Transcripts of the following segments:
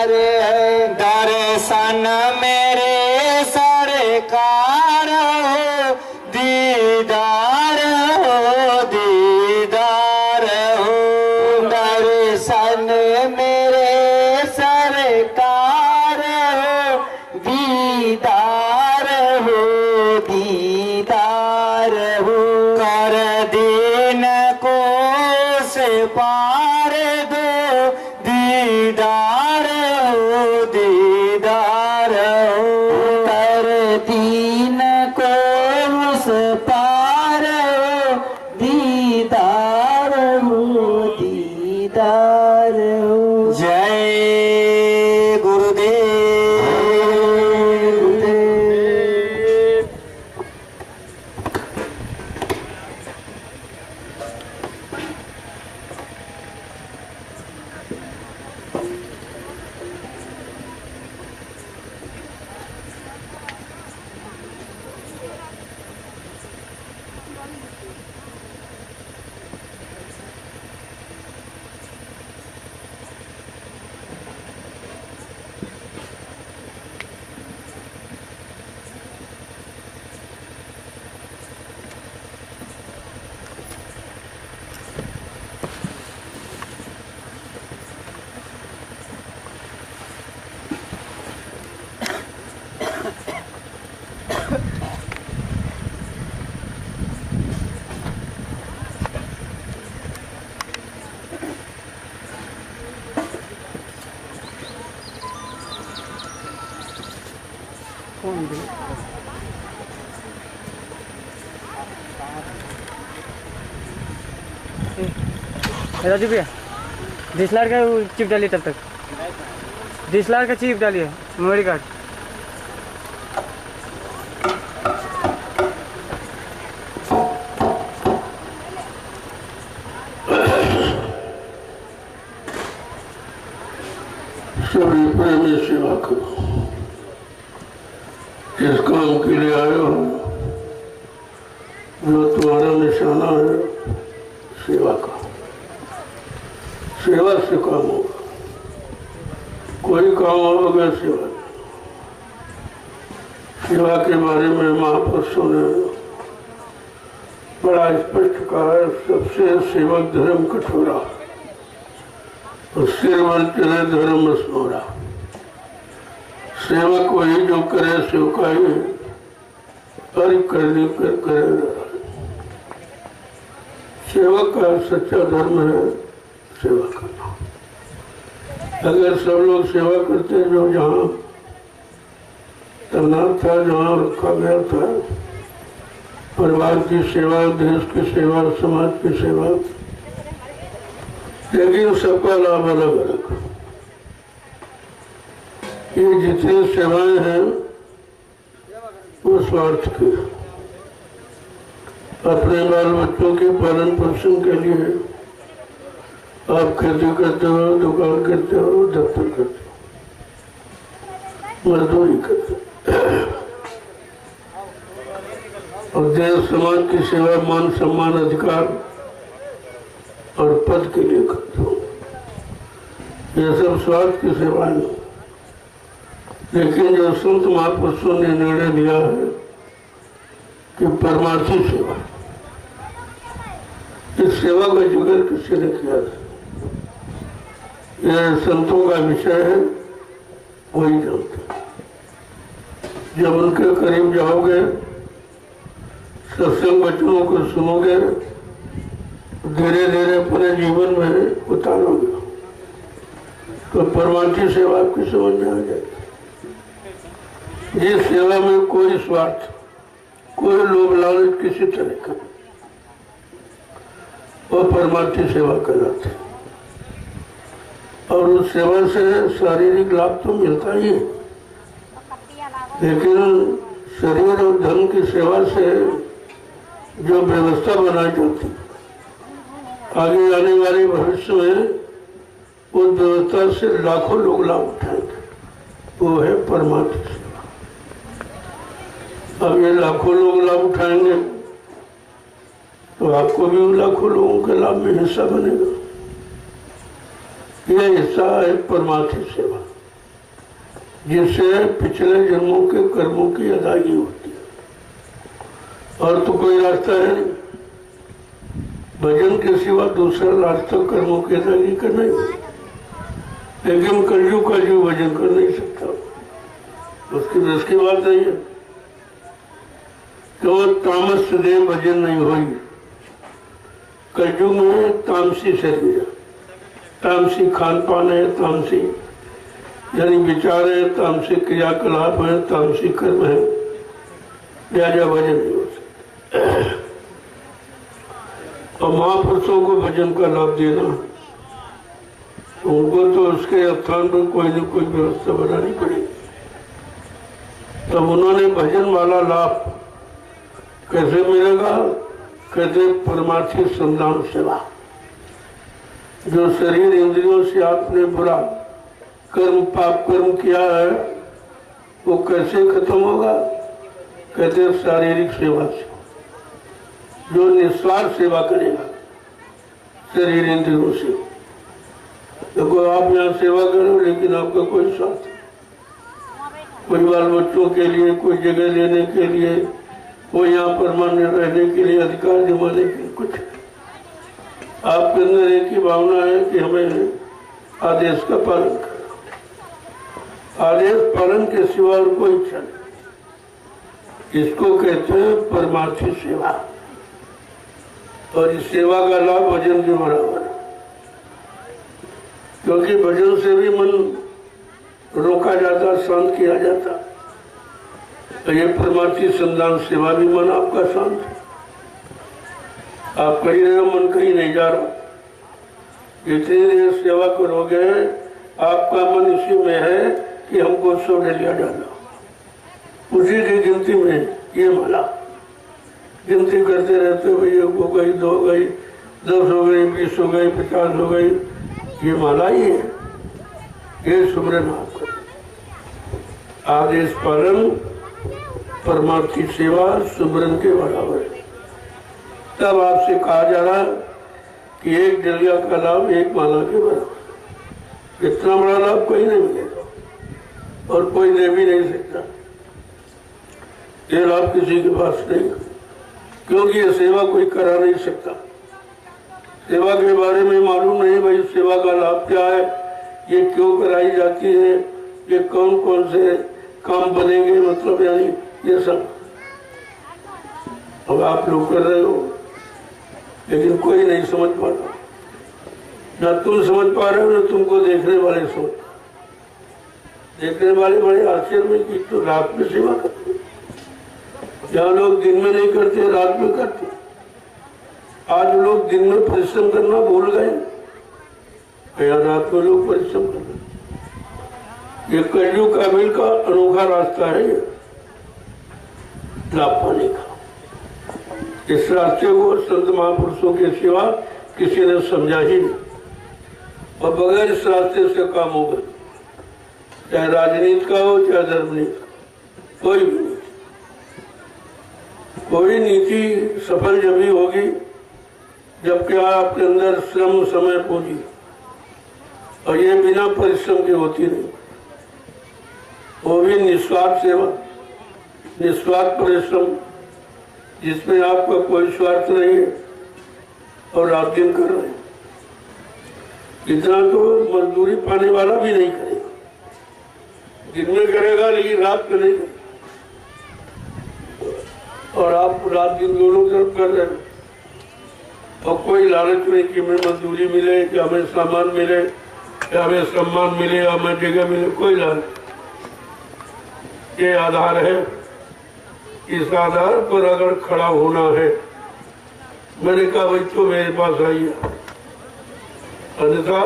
दीदार है। दर्शन मेरे सरकार हो, दीदार हो, दीदार हो। दर्शन मेरे सरकार हो, दीदार हो, दीदार हो। कर दीन को से पार दो, दीदार हो, दीदार हो। कर दीन को से पार हो, दीदार हो, दीदार हो। जय गुरुदेव। राजू भैया DSLR का चिप डालिए, तब तक DSLR का चिप डालिए, मेमोरी कार्ड। सभी प्रेमी सेवा करो। इस काम के लिए आए हो, जो तुम्हारा निशाना है, सेवा का। सेवा से काम होगा, कोई काम होगा सेवा। सेवा के बारे में महापुरुषों ने बड़ा स्पष्ट कहा है, सबसे सेवक धर्म कठोरा और सिरवर चले धर्म स्मोरा। सेवक वही जो करे सेवकाई, अर्घ करने कर करे। सेवक का सच्चा धर्म है सेवा करना। अगर सब लोग सेवा करते जो जहाँ तैनात था, जहाँ रखा गया था, परिवार की सेवा, देश की सेवा, समाज की सेवा, लेकिन सबका लाभ अलग अलग। ये जितनी सेवाएं हैं वो स्वार्थ की, अपने बाल बच्चों के पालन पोषण के लिए। आप खेती करते हो, दुकान करते हो, दफ्तर करते हो, मजदूरी करते हो, और देश समाज की सेवा, मान सम्मान, अधिकार और पद के लिए करते हो। ये सब स्वार्थ की सेवाएं हैं। लेकिन जो संत महापुरुषों ने निर्णय लिया है कि परमार्थी सेवा, इस सेवा का जिक्र किसी ने किया था, यह संतों का विषय है, वही जानते। जब उनके करीब जाओगे, सत्संग वचनों को सुनोगे, धीरे धीरे अपने जीवन में उतारोगे, तो परमार्थी सेवा आपकी समझ में आ जाएगी। जिस सेवा में कोई स्वार्थ, कोई लोभ लालच किसी तरह का, वो परमार्थी सेवा कहलाती है। और उस सेवा से शारीरिक लाभ तो मिलता ही है, लेकिन शरीर और धन की सेवा से जो व्यवस्था बनाई जाती है, आगे आने वाले भविष्य में उस व्यवस्था से लाखों लोग लाभ उठाएंगे, वो है परमार्थी सेवा। अब ये लाखों लोग लाभ उठाएंगे तो आपको भी उन लाखों लोगों के लाभ में हिस्सा बनेगा। यह हिस्सा है परमार्थी सेवा। जिससे पिछले जन्मों के कर्मों की अदायगी होती है। और तो कोई रास्ता है नहीं, भजन के सिवा दूसरा रास्ता कर्मों की अदायगी का नहीं। लेकिन कलयुग का जीव भजन कर नहीं सकता, उसकी बस की बात नहीं है। तो तामस देव भजन नहीं होगी। कलयुग में तामसी शरीर, तामसी खान पान है, तामसी यानी विचार है, तामसी क्रियाकलाप है, तामसी कर्म है, लिहाजा भजन नहीं हो सकता। और महापुरुषों को भजन का लाभ देना, उनको तो उसके स्थान पर कोई न कोई व्यवस्था बनानी पड़ेगी। तब उन्होंने भजन वाला लाभ कैसे मिलेगा? कहते परमार्थी संधान सेवा। जो शरीर इंद्रियों से आपने बुरा कर्म पाप कर्म किया है वो कैसे खत्म होगा? कहते शारीरिक सेवा से। जो निस्वार्थ सेवा करेगा शरीर इंद्रियों से। देखो आप यहाँ सेवा करो लेकिन आपका कोई स्वार्थ, कोई बाल बच्चों के लिए, कोई जगह लेने के लिए, कोई यहाँ परमानेंट रहने के लिए, अधिकार जमाने के लिए, कुछ आपके अंदर एक ही भावना है कि हमें आदेश का पालन करना। आदेश पालन के सिवा और कोई इच्छा नहीं। इसको कहते हैं परमार्थी सेवा। और इस सेवा का लाभ भजन के बराबर है, क्योंकि भजन से भी मन रोका जाता, शांत किया जाता। तो ये परमार्थी संधान सेवा भी मन आपका शांत है। आप कहीं रहे हो, मन कहीं नहीं जा रहा। जितनी देर सेवा करोगे आपका मन इसी में है कि हमको 100 डलिया डाला, उसी की गिनती में ये माला गिनती करते रहते हो। भाई 1 हो गई, 2 हो गई, 10 हो गई, 20 हो गई, 50 हो गई, ये माला ही है। ये सुमरन आपका आदेश पालन परमार्थी सेवा सुमरन के बराबर है। तब आपसे कहा जा रहा कि 1 डलिया का लाभ 1 माला के बराबर। इतना बड़ा लाभ कोई नहीं मिलेगा और कोई दे भी नहीं सकता। ये लाभ किसी के पास नहीं, क्योंकि ये सेवा कोई करा नहीं सकता। सेवा के बारे में मालूम नहीं, भाई सेवा का लाभ क्या है, ये क्यों कराई जाती है, ये कौन कौन से काम बनेंगे, मतलब यानी ये सब अब आप लोग कर रहे हो, लेकिन कोई नहीं समझ पा रहा। ना तुम समझ पा रहे हो, ना तुमको देखने वाले समझ। देखने वाले बड़े आश्चर्य में कि तो रात में सेवा करते, जहाँ लोग दिन में नहीं करते रात में करते। आज लोग दिन में परिश्रम करना भूल गए, रात में लोग परिश्रम कर रहे। ये कलयुग का मिल का अनोखा रास्ता है ये लाभ पाने का। इस रास्ते को संत महापुरुषों के सिवा किसी ने समझा ही नहीं। और बगैर इस रास्ते से काम होगा, चाहे राजनीति का हो चाहे धर्मनीति का, कोई भी नहीं। कोई नीति सफल जब ही होगी जबकि आपके अंदर श्रम समय पूंजी, और ये बिना परिश्रम के होती नहीं। वो भी निस्वार्थ सेवा, निस्वार्थ परिश्रम, जिसमें आपका कोई स्वार्थ नहीं है और आप दिन कर रहे हैं। इतना तो मजदूरी पाने वाला भी नहीं करेगा, दिन में करेगा लेकिन रात में नहीं करेगा। और आप रात दिन दोनों तरफ कर रहे हैं। और कोई लालच नहीं कि हमें मजदूरी मिले, कि हमें सामान मिले, या हमें सम्मान मिले, या हमें जगह मिले, कोई लालच। ये आधार है, इस आधार पर अगर खड़ा होना है, मैंने कहा भाई तो मेरे पास आइए, अन्यथा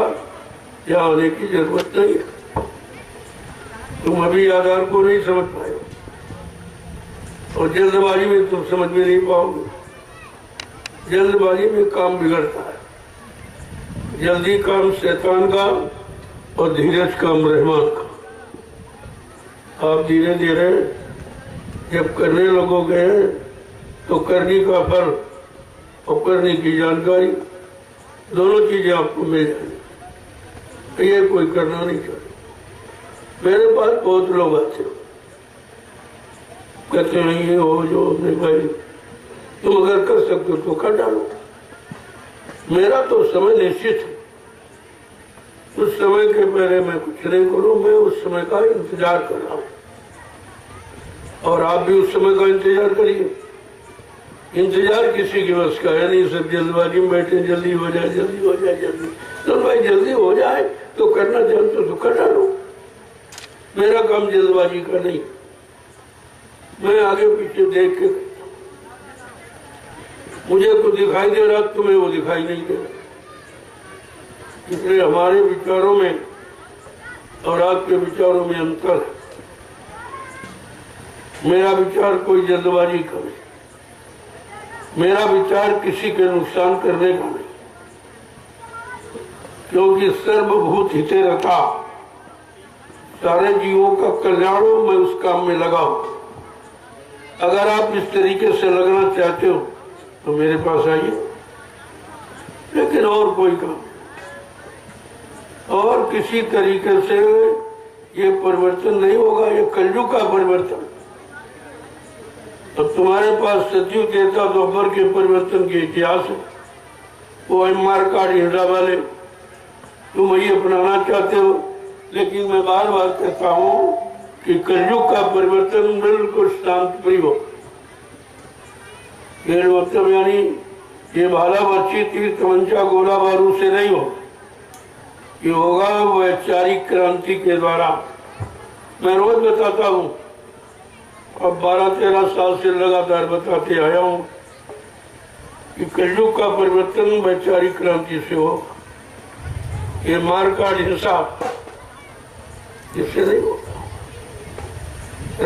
यहाँ आने की जरूरत नहीं है। तुम अभी आधार को नहीं समझ पाए और जल्दबाजी में तुम समझ में नहीं पाओगे। जल्दबाजी में काम बिगड़ता है। जल्दी काम शैतान का और धीरज काम रहमान का। आप धीरे धीरे जब करने लगोगे तो करने का फल और करने की जानकारी दोनों चीजें आपको मिल जाएंगी। ये कोई करना नहीं चाहिए। मेरे पास बहुत लोग आते हैं, कहते हैं ये हो जो नहीं भाई, तुम अगर कर सकते हो तो कर डालो। मेरा तो समय निश्चित है, उस समय के पहले मैं कुछ नहीं करूं, मैं उस समय का इंतजार कर रहा हूं और आप भी उस समय का इंतजार करिए। इंतजार किसी के बस का है नहीं, सब जल्दबाजी में बैठे, जल्दी हो जाए जल्दी हो जाए जल्दी। तो भाई जल्दी हो जाए तो करना चाहते तो कर डालो। मेरा काम जल्दबाजी का नहीं, मैं आगे पीछे देख के करता हूं। मुझे कुछ दिखाई दे रहा, तुम्हें वो दिखाई नहीं दे रहा, इसलिए हमारे विचारों में और आपके विचारों में अंतर है। मेरा विचार कोई जल्दबाजी का नहीं, मेरा विचार किसी के नुकसान करने का नहीं, क्योंकि सर्वभूत हिते रता, सारे जीवों का कल्याण हो, मैं उस काम में लगा हूं। अगर आप इस तरीके से लगना चाहते हो तो मेरे पास आइए, लेकिन और कोई काम और किसी तरीके से ये परिवर्तन नहीं होगा। ये कलयुग का परिवर्तन। अब तुम्हारे पास सतयुग देवता द्वापर के परिवर्तन के इतिहास है, वो एमआर कार्ड हिंडा वाले तुम ये अपनाना चाहते हो, लेकिन मैं बार बार कहता हूं कि कलयुग का परिवर्तन बिल्कुल शांतिप्रिय हो। मतलब यानी ये भाला बर्ची तीर तमंचा गोला बारूद से नहीं हो, ये होगा वैचारिक क्रांति के द्वारा। मैं रोज बताता हूँ, अब 12-13 साल से लगातार बताते आया हूँ कि कलयुग का परिवर्तन वैचारिक क्रांति से हो। ये मारकाट हिंसा इससे नहीं होगा।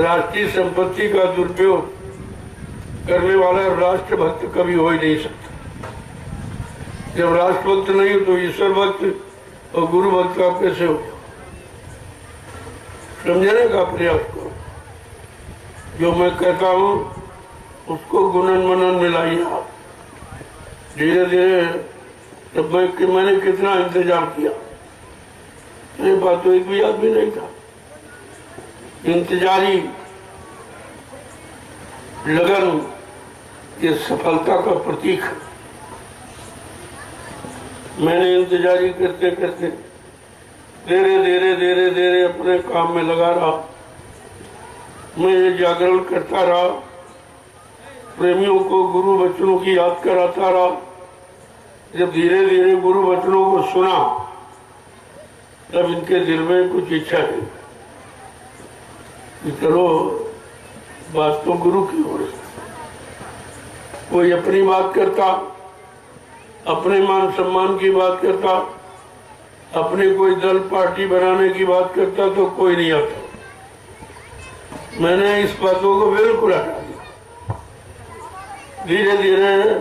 राष्ट्रीय संपत्ति का दुरुपयोग करने वाला राष्ट्रभक्त कभी हो ही नहीं सकता। जब राष्ट्रभक्त नहीं तो ईश्वर भक्त और गुरु भक्त आप कैसे हो? समझने का प्रयास करो। जो मैं कहता हूँ उसको गुणन मनन मिलाइए आप। धीरे धीरे तब मैंने कितना इंतजार किया, मेरे पास तो एक भी आदमी नहीं था। इंतजारी लगन ये सफलता का प्रतीक है। मैंने इंतजारी करते करते धीरे धीरे धीरे धीरे अपने काम में लगा रहा। मैं ये जागरण करता रहा, प्रेमियों को गुरु वचनों की याद कराता रहा। जब धीरे धीरे गुरु वचनों को सुना तब इनके दिल में कुछ इच्छा थी कि चलो बात तो गुरु की हो रही। कोई अपनी बात करता, अपने मान सम्मान की बात करता, अपने कोई दल पार्टी बनाने की बात करता तो कोई नहीं आता। मैंने इस बातों को बिल्कुल हटा दिया। धीरे धीरे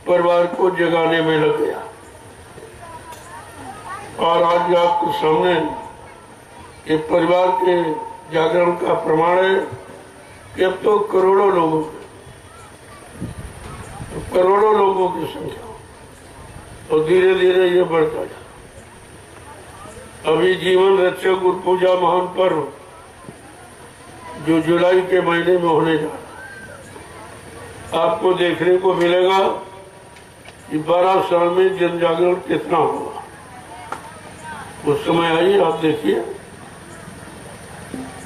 परिवार को जगाने में लग गया और आज आपके सामने ये परिवार के जागरण का प्रमाण है कि अब तो करोड़ों लोगों की संख्या और धीरे धीरे ये बढ़ता जा। अभी जीवन रक्षक गुरु पूजा महान पर्व जो जुलाई के महीने में होने जा रहा, आपको देखने को मिलेगा कि 12 साल में जन जागरण कितना होगा। उस समय आइए आप देखिए।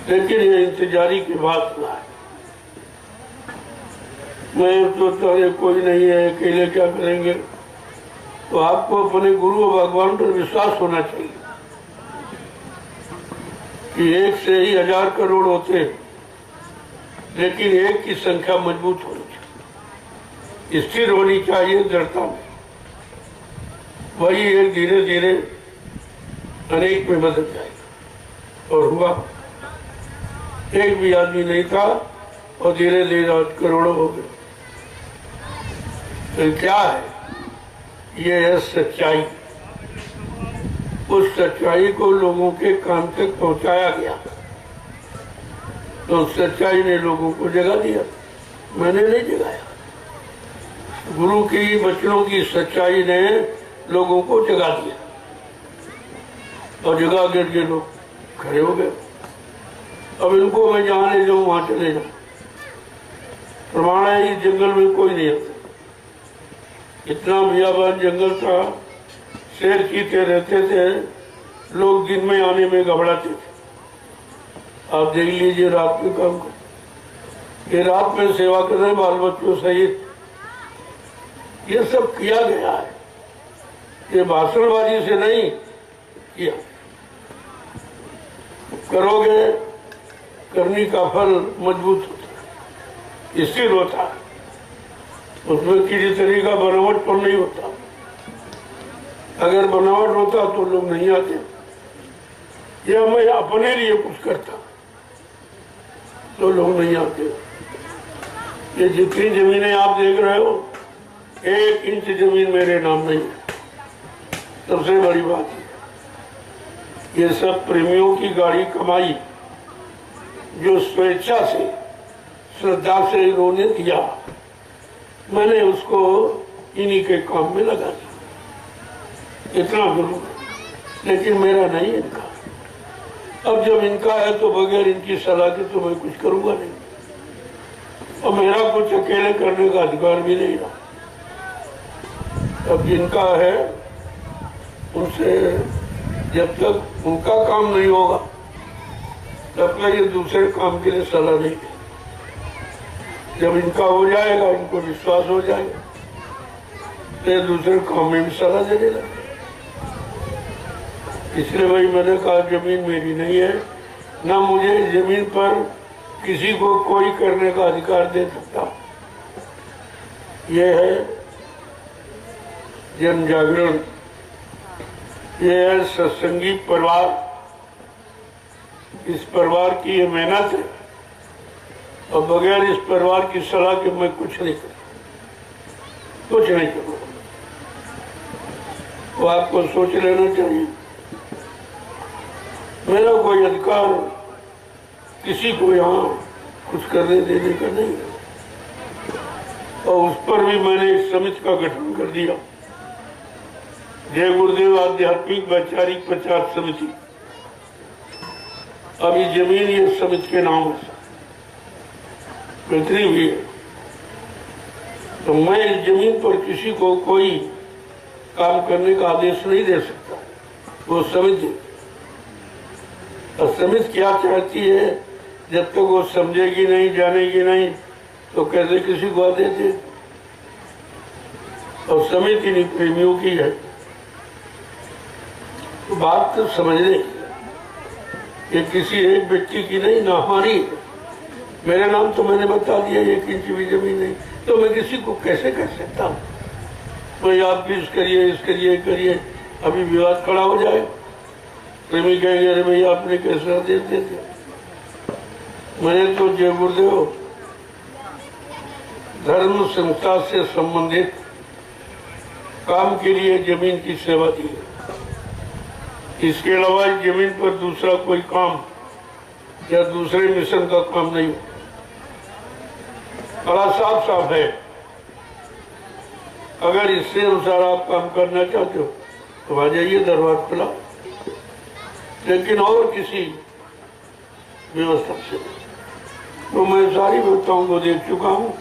लेकिन ये इंतजारी की बात ना है। मैं तो तरह कोई नहीं है, अकेले क्या करेंगे। तो आपको अपने गुरु और भगवान पर विश्वास होना चाहिए कि एक से ही 1000 करोड़ होते हैं, लेकिन एक की संख्या मजबूत होनी चाहिए, स्थिर होनी चाहिए दृढ़ता में। वही एक धीरे धीरे अनेक में बदल जाएगा। और हुआ, एक भी आदमी नहीं था और धीरे धीरे आज करोड़ों हो गए। तो क्या है? ये है सच्चाई। उस सच्चाई को लोगों के कान तक पहुंचाया गया तो सच्चाई ने लोगों को जगा दिया। मैंने नहीं जगाया, गुरु की वचनों की सच्चाई ने लोगों को जगा दिया और जगा करके लोग खड़े हो गए। अब इनको मैं जहाँ ले जाऊँ वहाँ चले जाऊँ। प्रमाण है इस जंगल में कोई नहीं आता। इतना बियाबान जंगल था, शेर चीते रहते थे, लोग दिन में आने में घबराते थे। आप देख लीजिए रात में काम कर, ये रात में सेवा कर रहे बाल बच्चों सहित। ये सब किया गया है, ये भाषणबाजी से नहीं किया। करोगे करनी का फल मजबूत होता है, स्थिर होता है, उसमें किसी तरह का बनावटपन नहीं होता। अगर बनावट होता तो लोग नहीं आते। या मैं अपने लिए कुछ करता तो लोग नहीं आते। ये जितनी जमीनें आप देख रहे हो, 1 इंच जमीन मेरे नाम नहीं है। सबसे बड़ी बात है ये सब प्रेमियों की गाड़ी कमाई जो स्वेच्छा से श्रद्धा से इन्होंने दिया, मैंने उसको इन्हीं के काम में लगा दिया। इतना जरूर, लेकिन मेरा नहीं इनका। अब जब इनका है तो बगैर इनकी सलाह के तो मैं कुछ करूंगा नहीं, और मेरा कुछ अकेले करने का अधिकार भी नहीं रहा। अब जिनका है उनसे जब तक उनका काम नहीं होगा तब तक ये दूसरे काम के लिए सलाह नहीं दें। जब इनका हो जाएगा, इनको विश्वास हो जाएगा, तो ये दूसरे काम में भी सलाह देने लगे। इसलिए भाई मैंने कहा जमीन मेरी नहीं है, ना मुझे जमीन पर किसी को कोई करने का अधिकार दे सकता। ये है जन जागरण, ये है सत्संगी परिवार। इस परिवार की ये मेहनत है, और बगैर इस परिवार की सलाह के मैं कुछ नहीं करूँगा। वो आपको सोच लेना चाहिए। मेरा कोई अधिकार किसी को यहाँ कुछ करने देने का नहीं है, और उस पर भी मैंने एक समिति का गठन कर दिया, जय गुरुदेव आध्यात्मिक वैचारिक प्रचार समिति। अब ये जमीन ये समिति के नाम है, कितनी भी है, तो मैं इस जमीन पर किसी को कोई काम करने का आदेश नहीं दे सकता। वो समिति, और समिति क्या चाहती है, जब तक वो समझेगी नहीं, जानेगी नहीं, तो कैसे किसी को आदेश दे। और समिति नहीं प्रेमियों की है, तो बात तो समझ ले, ये किसी एक व्यक्ति की नहीं, ना हमारी। मेरे नाम तो मैंने बता दिया, 1 इंच भी जमीन नहीं, तो मैं किसी को कैसे कह सकता हूँ भाई आप भी करिए करिए। अभी विवाद खड़ा हो जाए, प्रेमी कहेंगे अरे भैया आपने कैसे आदेश दे दिया। मैंने तो जय गुरुदेव धर्म संस्था से संबंधित काम के लिए जमीन की सेवा दी है। इसके अलावा जमीन पर दूसरा कोई काम या दूसरे मिशन का काम नहीं। बड़ा साफ साफ है, अगर इससे अनुसार आप काम करना चाहते हो तो आ जाइए, दरबार खुला। लेकिन और किसी व्यवस्था से तो मैं सारी व्यवस्थाओं को देख चुका हूँ,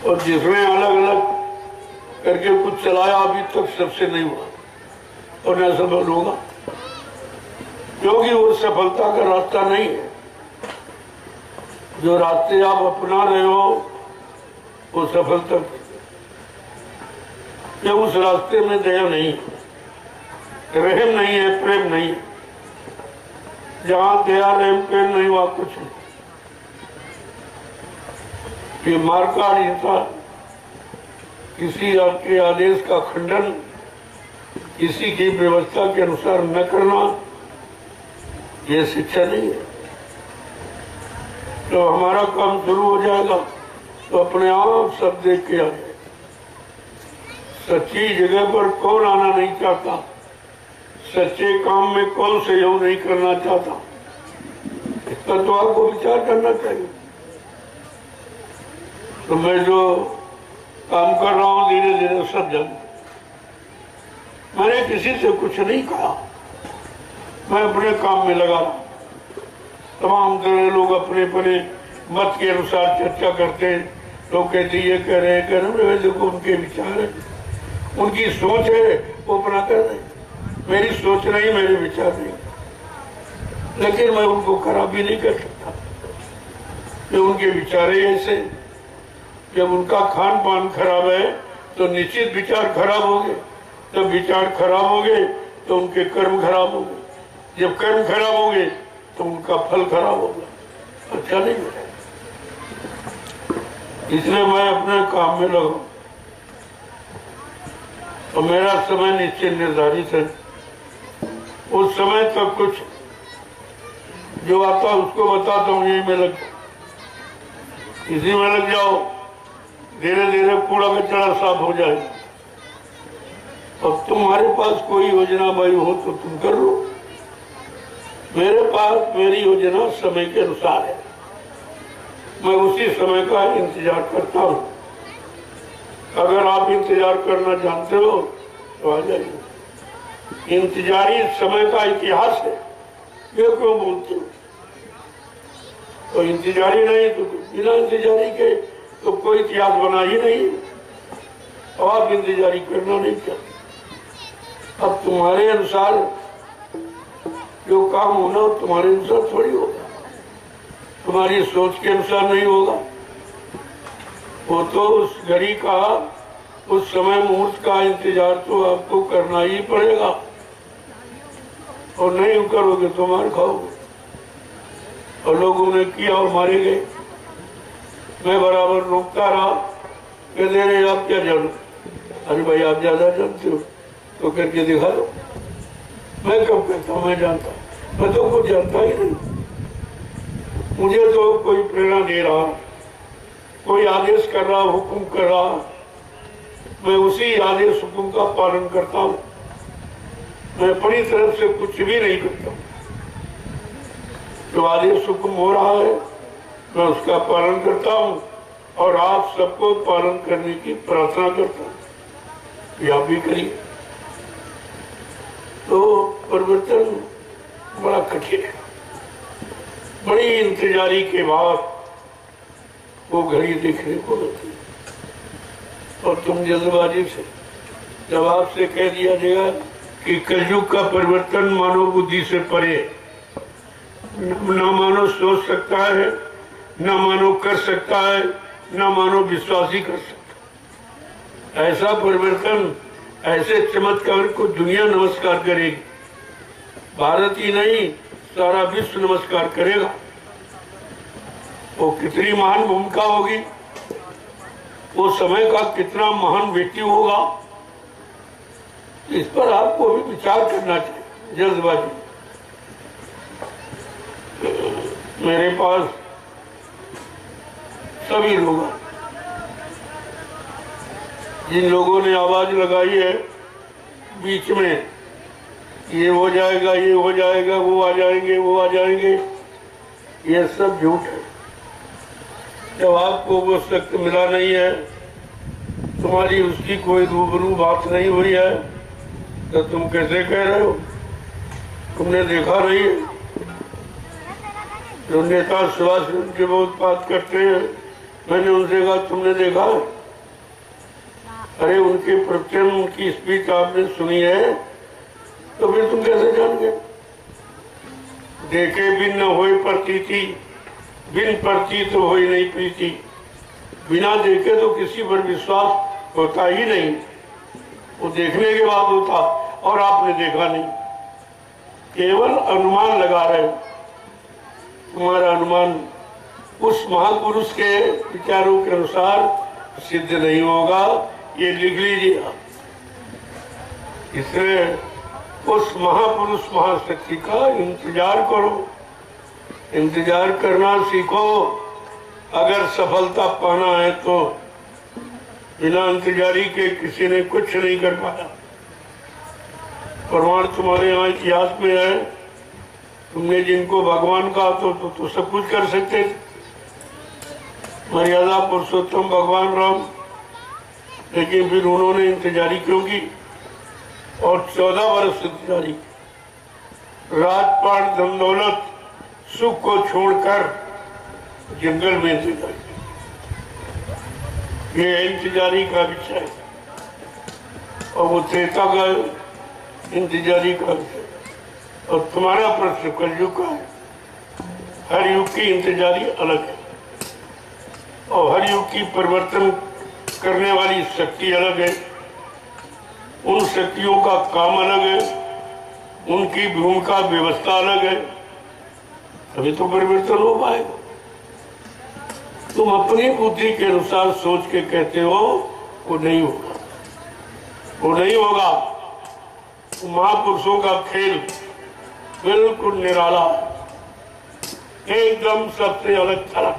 और जिसमें अलग अलग करके कुछ चलाया अभी तक सबसे नहीं हुआ और न सफल होगा, क्योंकि वो सफलता का रास्ता नहीं है। जो रास्ते आप अपना रहे हो वो सफलता, या उस रास्ते में दया नहीं, रहम नहीं है, प्रेम नहीं है। जहां दया रहम प्रेम नहीं हुआ कुछ नहीं। ये मारकाट हिंसा, किसी के आदेश का खंडन, किसी की व्यवस्था के अनुसार न करना, ये शिक्षा नहीं है। तो हमारा काम शुरू हो जाएगा तो अपने आप सब देख के आ जाए। सच्ची जगह पर कौन आना नहीं चाहता, सच्चे काम में कौन सहयोग नहीं करना चाहता, इसका तो आपको विचार करना चाहिए। तो मैं जो काम कर रहा हूँ धीरे धीरे सब जान, मैंने किसी से कुछ नहीं कहा, मैं अपने काम में लगा रहा हूँ। तमाम तरह लोग अपने अपने मत के अनुसार चर्चा करते हैं। लोग कहते ये कह रहे हैं, कह रहे हैं, देखो उनके विचार है, उनकी सोच है, वो अपना कर रहे हैं। मेरी सोच नहीं, मेरे विचार नहीं, लेकिन मैं उनको खराब भी नहीं कर सकता। जो उनके विचार है ऐसे, जब उनका खान पान खराब है तो निश्चित विचार खराब हो गए, जब विचार खराब हो गए तो उनके कर्म खराब हो गए, जब कर्म खराब हो गए तो उनका फल खराब हो गया। अच्छा नहीं है, इसलिए मैं अपने काम में लगा और मेरा समय निश्चित निर्धारित है। उस समय तक कुछ जो आता उसको बताता हूँ, यही में लग, इसी में लग जाओ, धीरे धीरे कूड़ा कचरा साफ हो जाए। अब तुम्हारे पास कोई योजना भाई हो तो तुम कर लो, मेरे पास मेरी योजना समय के अनुसार है, मैं उसी समय का इंतजार करता हूँ। अगर आप इंतजार करना जानते हो तो आ जाइए। इंतजारी समय का इतिहास है, ये क्यों बोलते हो? तो इंतजारी नहीं तो बिना इंतजारी के तो कोई इतिहास बना ही नहीं। और आप इंतजारी करना नहीं चाहते। अब तुम्हारे अनुसार जो काम होना तुम्हारे अनुसार थोड़ी होगा, तुम्हारी सोच के अनुसार नहीं होगा। वो तो उस घड़ी का, उस समय मुहूर्त का इंतजार तो आपको करना ही पड़ेगा, और नहीं करोगे तो मार खाओगे। और लोगों ने किया और मारे गए। मैं बराबर रोकता रहा, कहते रहे आप क्या जानो? अरे भाई आप ज्यादा जानते हो तो करके दिखा दो। मैं कब कहता हूँ मैं जानता, मैं तो कुछ जानता ही नहीं। मुझे तो कोई प्रेरणा दे रहा, कोई आदेश कर रहा, हुक्म कर रहा, मैं उसी आदेश हुक्म का पालन करता हूँ। मैं अपनी तरफ से कुछ भी नहीं करता। जो आदेश हुक्म हो रहा है मैं उसका पालन करता हूँ, और आप सबको पालन करने की प्रार्थना करता हूँ। ये आप भी करिए। तो परिवर्तन बड़ा कठिन है। बड़ी इंतजारी के बाद वो घड़ी देखने को मिलती है, और तुम जल्दबाजी से जब आपसे कह दिया जाएगा कि कलयुग का परिवर्तन मानव बुद्धि से परे, न मानव सोच सकता है, न मानव कर सकता है, न मानव विश्वास ही कर सकता। ऐसा परिवर्तन, ऐसे चमत्कार को दुनिया नमस्कार करेगी। भारत ही नहीं, सारा विश्व नमस्कार करेगा। वो कितनी महान भूमिका होगी, वो समय का कितना महान व्यक्ति होगा, इस पर आपको भी विचार करना चाहिए। जल्दबाजी मेरे पास सभी लोग, जिन लोगों ने आवाज लगाई है बीच में, ये हो जाएगा, ये हो जाएगा, वो आ जाएंगे, वो आ जाएंगे, ये सब झूठ है। जब आपको वो सख्त मिला नहीं है, तुम्हारी उसकी कोई रूबरू बात नहीं हुई है, तो तुम कैसे कह रहे हो? तुमने देखा नहीं है? जो नेता सुभाष के बहुत बात करते हैं, मैंने उनसे कहा तुमने देखा? अरे उनके प्रवचन, उनकी स्पीच आपने सुनी है, तो फिर तुम कैसे जान गए? देखे बिन न होए प्रतीति, बिन प्रतीत तो होई नहीं प्रीति। बिना देखे तो किसी पर विश्वास होता ही नहीं, वो देखने के बाद होता, और आपने देखा नहीं, केवल अनुमान लगा रहे हो। तुम्हारा अनुमान उस महापुरुष के विचारों के अनुसार सिद्ध नहीं होगा, ये लिख लीजिए आप। इसलिए उस महापुरुष महाशक्ति का इंतजार करो, इंतजार करना सीखो। अगर सफलता पाना है तो बिना इंतजारी के किसी ने कुछ नहीं कर पाया। प्रमाण तुम्हारे यहाँ इतिहास में है। तुमने जिनको भगवान कहा तो सब कुछ कर सकते थे। मर्यादा पुरुषोत्तम भगवान राम, लेकिन फिर उन्होंने इंतजारी क्यों की? और 14 वर्ष इंतजारी, राजपाट, धन दौलत सुख को छोड़कर जंगल में इंतजार, ये इंतजारी का विषय और वो त्रेता का इंतजारी का विषय। और तुम्हारा प्रश्न कलयुग का है। हर युग की इंतजारी अलग है और हर युग की परिवर्तन करने वाली शक्ति अलग है। उन शक्तियों का काम अलग है, उनकी भूमिका व्यवस्था अलग है, तभी तो परिवर्तन हो पाएगा। तुम अपनी बुद्धि के अनुसार सोच के कहते हो वो नहीं होगा, वो नहीं होगा। महापुरुषों का खेल बिल्कुल निराला, एकदम सबसे अलग था।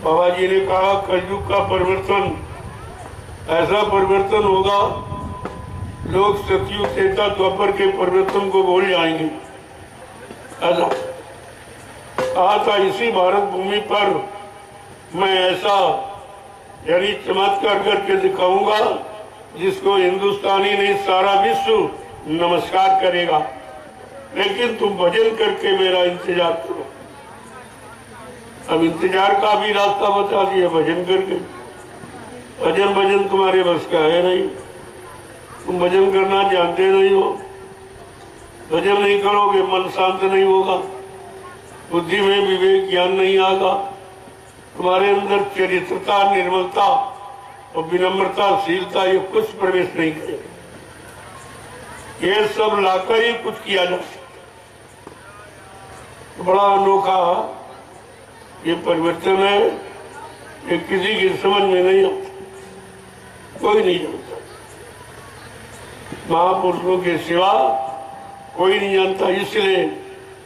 बाबा जी ने कहा कलयुग का परिवर्तन ऐसा परिवर्तन होगा, लोग सतयुग त्रेता द्वापर के परिवर्तन को भूल जाएंगे। ऐसा कहा था। इसी भारत भूमि पर मैं ऐसा यानी चमत्कार करके दिखाऊंगा जिसको हिंदुस्तानी नहीं सारा विश्व नमस्कार करेगा। लेकिन तुम भजन करके मेरा इंतजार करो। अब इंतजार का भी रास्ता बता दिया भजन करके। भजन तुम्हारे बस का है नहीं, तुम भजन करना जानते नहीं हो। भजन नहीं करोगे मन शांत नहीं होगा, बुद्धि में विवेक ज्ञान नहीं आएगा, तुम्हारे अंदर चरित्रता, निर्मलता और विनम्रता, शीलता ये कुछ प्रवेश नहीं करेगा। ये सब लाकर ही कुछ किया जा सकता। बड़ा अनोखा ये परिवर्तन है, ये किसी की समझ में नहीं आता, कोई नहीं जानता। महापुरुषों के सिवा कोई नहीं जानता। इसलिए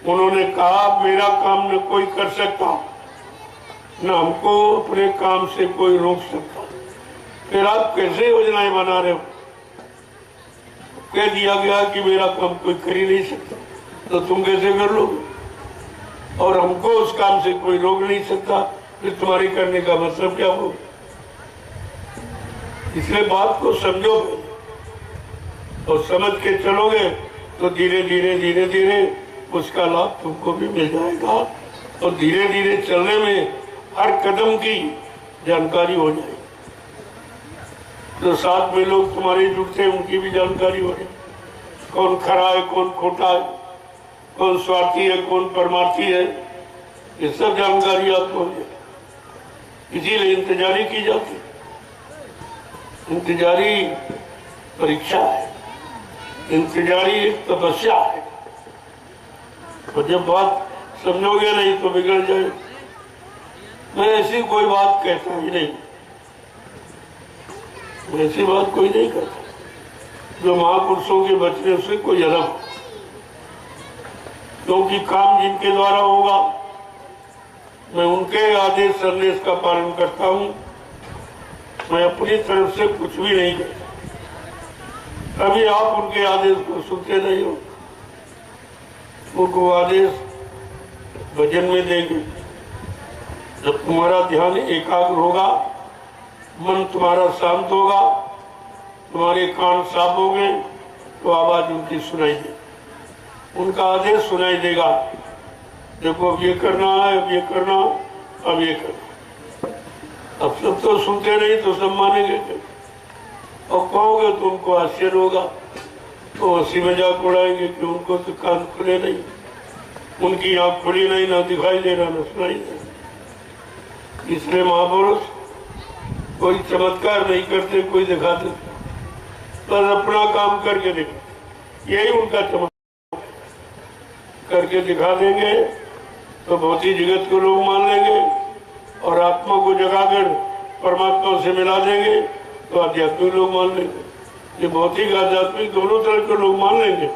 उन्होंने कहा मेरा काम न कोई कर सकता, न हमको अपने काम से कोई रोक सकता। फिर आप कैसे योजनाएं बना रहे हो? कह दिया गया कि मेरा काम कोई कर ही नहीं सकता, तो तुम कैसे कर लोगे? और हमको उस काम से कोई रोक नहीं सकता, फिर तुम्हारे करने का मतलब क्या होगा? इसलिए बात को समझो और समझ के चलोगे तो धीरे धीरे उसका लाभ तुमको भी मिल जाएगा। और धीरे धीरे चलने में हर कदम की जानकारी हो जाएगी। तो साथ में लोग तुम्हारे जुड़ते हैं उनकी भी जानकारी हो जाएगी। कौन खरा है, कौन खोटा है, कौन स्वार्थी है, कौन परमार्थी है, ये सब जानकारी आपको हो जाएगी। इसीलिए इंतजारी की जाती है। इंतजारी परीक्षा है, इंतजारी एक तपस्या है। और जब बात समझोगे नहीं तो बिगड़ जाए। मैं ऐसी कोई बात कहता ही नहीं, ऐसी बात कोई नहीं करता जो महापुरुषों के बचने से कोई अलग हो। क्योंकि काम जिनके द्वारा होगा मैं उनके आदेश संदेश का पालन करता हूँ। मैं अपनी तरफ से कुछ भी नहीं करता। अभी आप उनके आदेश को सुनते नहीं हो, उनको आदेश भजन में देंगे। जब तुम्हारा ध्यान एकाग्र होगा, मन तुम्हारा शांत होगा, तुम्हारे कान साफ होंगे, तो आवाज उनकी सुनाई देगी, उनका आदेश सुनाई देगा। देखो अब ये करना है, अब ये करना, अब ये करना। अब सब तो सुनते नहीं तो सब मानेंगे और कहोगे तो उनको आश्चर्य होगा, तो हंसी मजाक उड़ाएंगे कि उनको तो कान खुले नहीं, उनकी आंख खुली नहीं, ना दिखाई दे रहा ना सुनाई दे रहा। इसलिए महापुरुष कोई चमत्कार नहीं करते, कोई दिखाते, बस अपना काम करके दिखा। यही उनका चमत्कार करके दिखा देंगे तो भौतिक जगत को लोग मान लेंगे और आत्मा को जगाकर परमात्मा से मिला देंगे तो आध्यात्मिक लोग मान लेंगे। ये भौतिक आध्यात्मिक दोनों तरह के लोग मान लेंगे,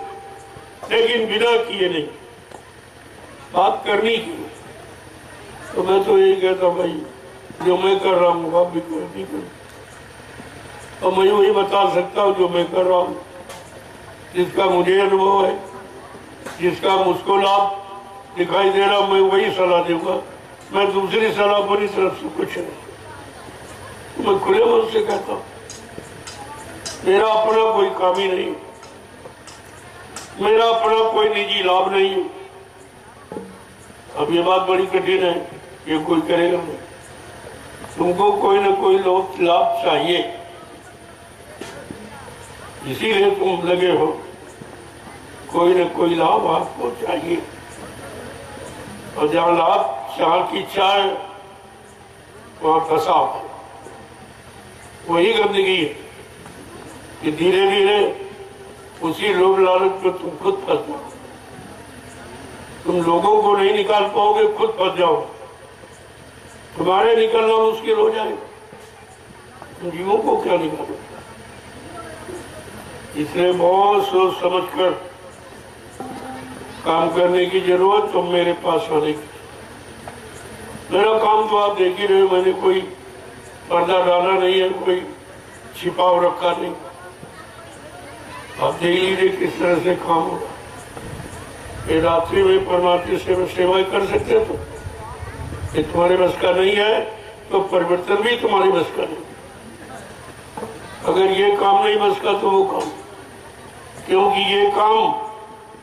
लेकिन बिना किए नहीं, बात करनी की। तो मैं तो यही कहता भाई जो मैं कर रहा हूँ आप भी कर, और मैं वही बता सकता हूँ जो मैं कर रहा हूँ, जिसका मुझे अनुभव है, जिसका मुझको लाभ दिखाई दे रहा, मैं वही सलाह दूंगा। मैं दूसरी सलाह अपनी तरफ से कुछ नहीं। मैं खुले मन से कहता हूँ मेरा अपना कोई काम ही नहीं, मेरा अपना कोई निजी लाभ नहीं है। अब ये बात बड़ी कठिन है, ये कोई करेगा नहीं। तुमको कोई ना कोई लाभ चाहिए, इसीलिए तुम लगे हो। कोई ना कोई लाभ आपको चाहिए, और जहाँ लाभ जहाँ की इच्छा है वहाँ फंसाव है। वही गंदगी है कि धीरे धीरे उसी लोभ लालच में तुम खुद फंस जाओ। तुम लोगों को नहीं निकाल पाओगे, खुद फंस जाओ। तुम्हारे निकलना मुश्किल हो जाएगा, तुम जीवों को क्या निकालोगे। इसलिए बहुत सोच समझ कर काम करने की जरूरत, तुम मेरे पास आने की। मेरा काम तो आप देख ही रहे हो, मैंने कोई पर्दा डाला नहीं है, कोई छिपाव रखा नहीं। आप देख लीजिए किस तरह से काम होगा। ये रात्रि में परमात्मा से सेवा कर सकते हो, तो ये तुम्हारे बस का नहीं है, तो परिवर्तन भी तुम्हारे बस का नहीं। अगर ये काम नहीं बस का तो वो काम, क्योंकि ये काम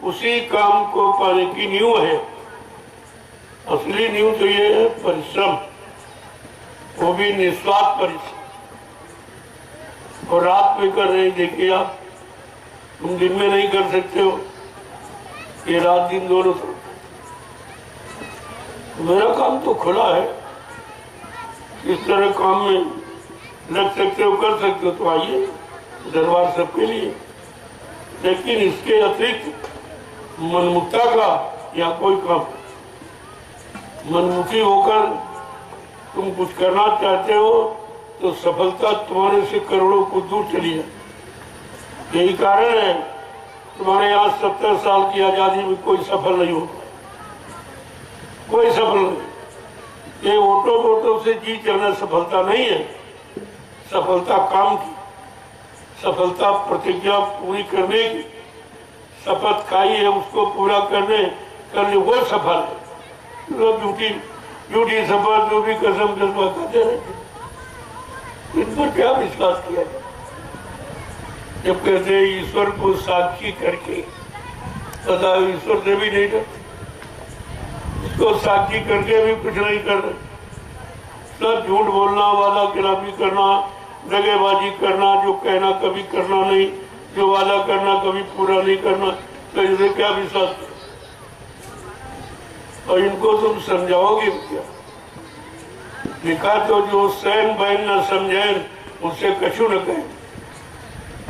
उसी काम को पाने की नींव है। असली नींव तो ये है परिश्रम, वो भी निस्वार्थ परिश्रम। और रात में कर रहे, देखिए आप, तुम दिन में नहीं कर सकते हो, ये रात दिन दोनों तरफ। मेरा काम तो खुला है, इस तरह काम में लग सकते हो, कर सकते हो तो आइए, दरबार सबके लिए। लेकिन इसके अतिरिक्त मनमुक्ता का या कोई काम, मनमुखी होकर तुम कुछ करना चाहते हो तो सफलता तुम्हारे से करोड़ों को दूर चली है। यही कारण है तुम्हारे यहाँ 70 साल की आजादी में कोई सफल नहीं होता, कोई सफल नहीं। ये वोटों वोटों से जीत जाना सफलता नहीं है। सफलता काम की, सफलता प्रतिज्ञा पूरी करने की, शपथ खाई है उसको पूरा करने वो सफल है। लोग झूठी शपथ, जो भी कसम कसम करते रहते, इन पर क्या विश्वास किया जाए। जब कहते ईश्वर को साक्षी करके, पता ईश्वर से भी नहीं डरते, इसको साक्षी करके भी कुछ नहीं कर रहे। सब झूठ बोलना, वादा खिलाफी करना, दगेबाजी करना, जो कहना कभी करना नहीं, जो वादा करना कभी पूरा नहीं करना, तो इसे क्या विश्वास। और इनको तुम समझाओगे क्या? लिखा तो जो सैन बहन न समझैन उससे कछु न कहे,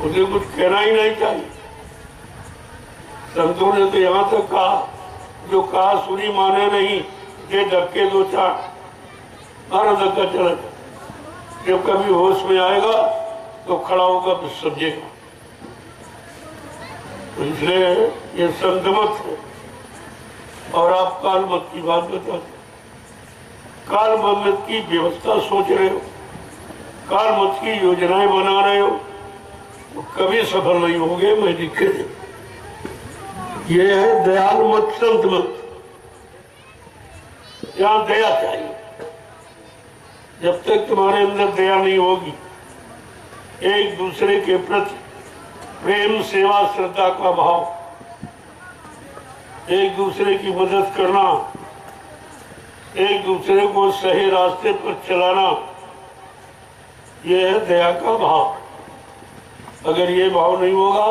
उसे कुछ कहना ही नहीं चाहिए। संतों ने तो यहाँ तक कहा, जो कहा सुनी माने नहीं, ये धक्के दो चार, हर धक्का चला। जब कभी होश में आएगा तो खड़ा होगा, फिर समझेगा। तो इसलिए ये संतमत है। और आप काल मत की बात बताते, काल मत की व्यवस्था सोच रहे हो, काल मत की योजनाएं बना रहे हो, तो कभी सफल नहीं होगे। मैं दिखे थे, ये है दयाल मत, संत मत। यहाँ दया चाहिए। जब तक तुम्हारे अंदर दया नहीं होगी, एक दूसरे के प्रति प्रेम, सेवा, श्रद्धा का भाव, एक दूसरे की मदद करना, एक दूसरे को सही रास्ते पर चलाना, यह है दया का भाव। अगर ये भाव नहीं होगा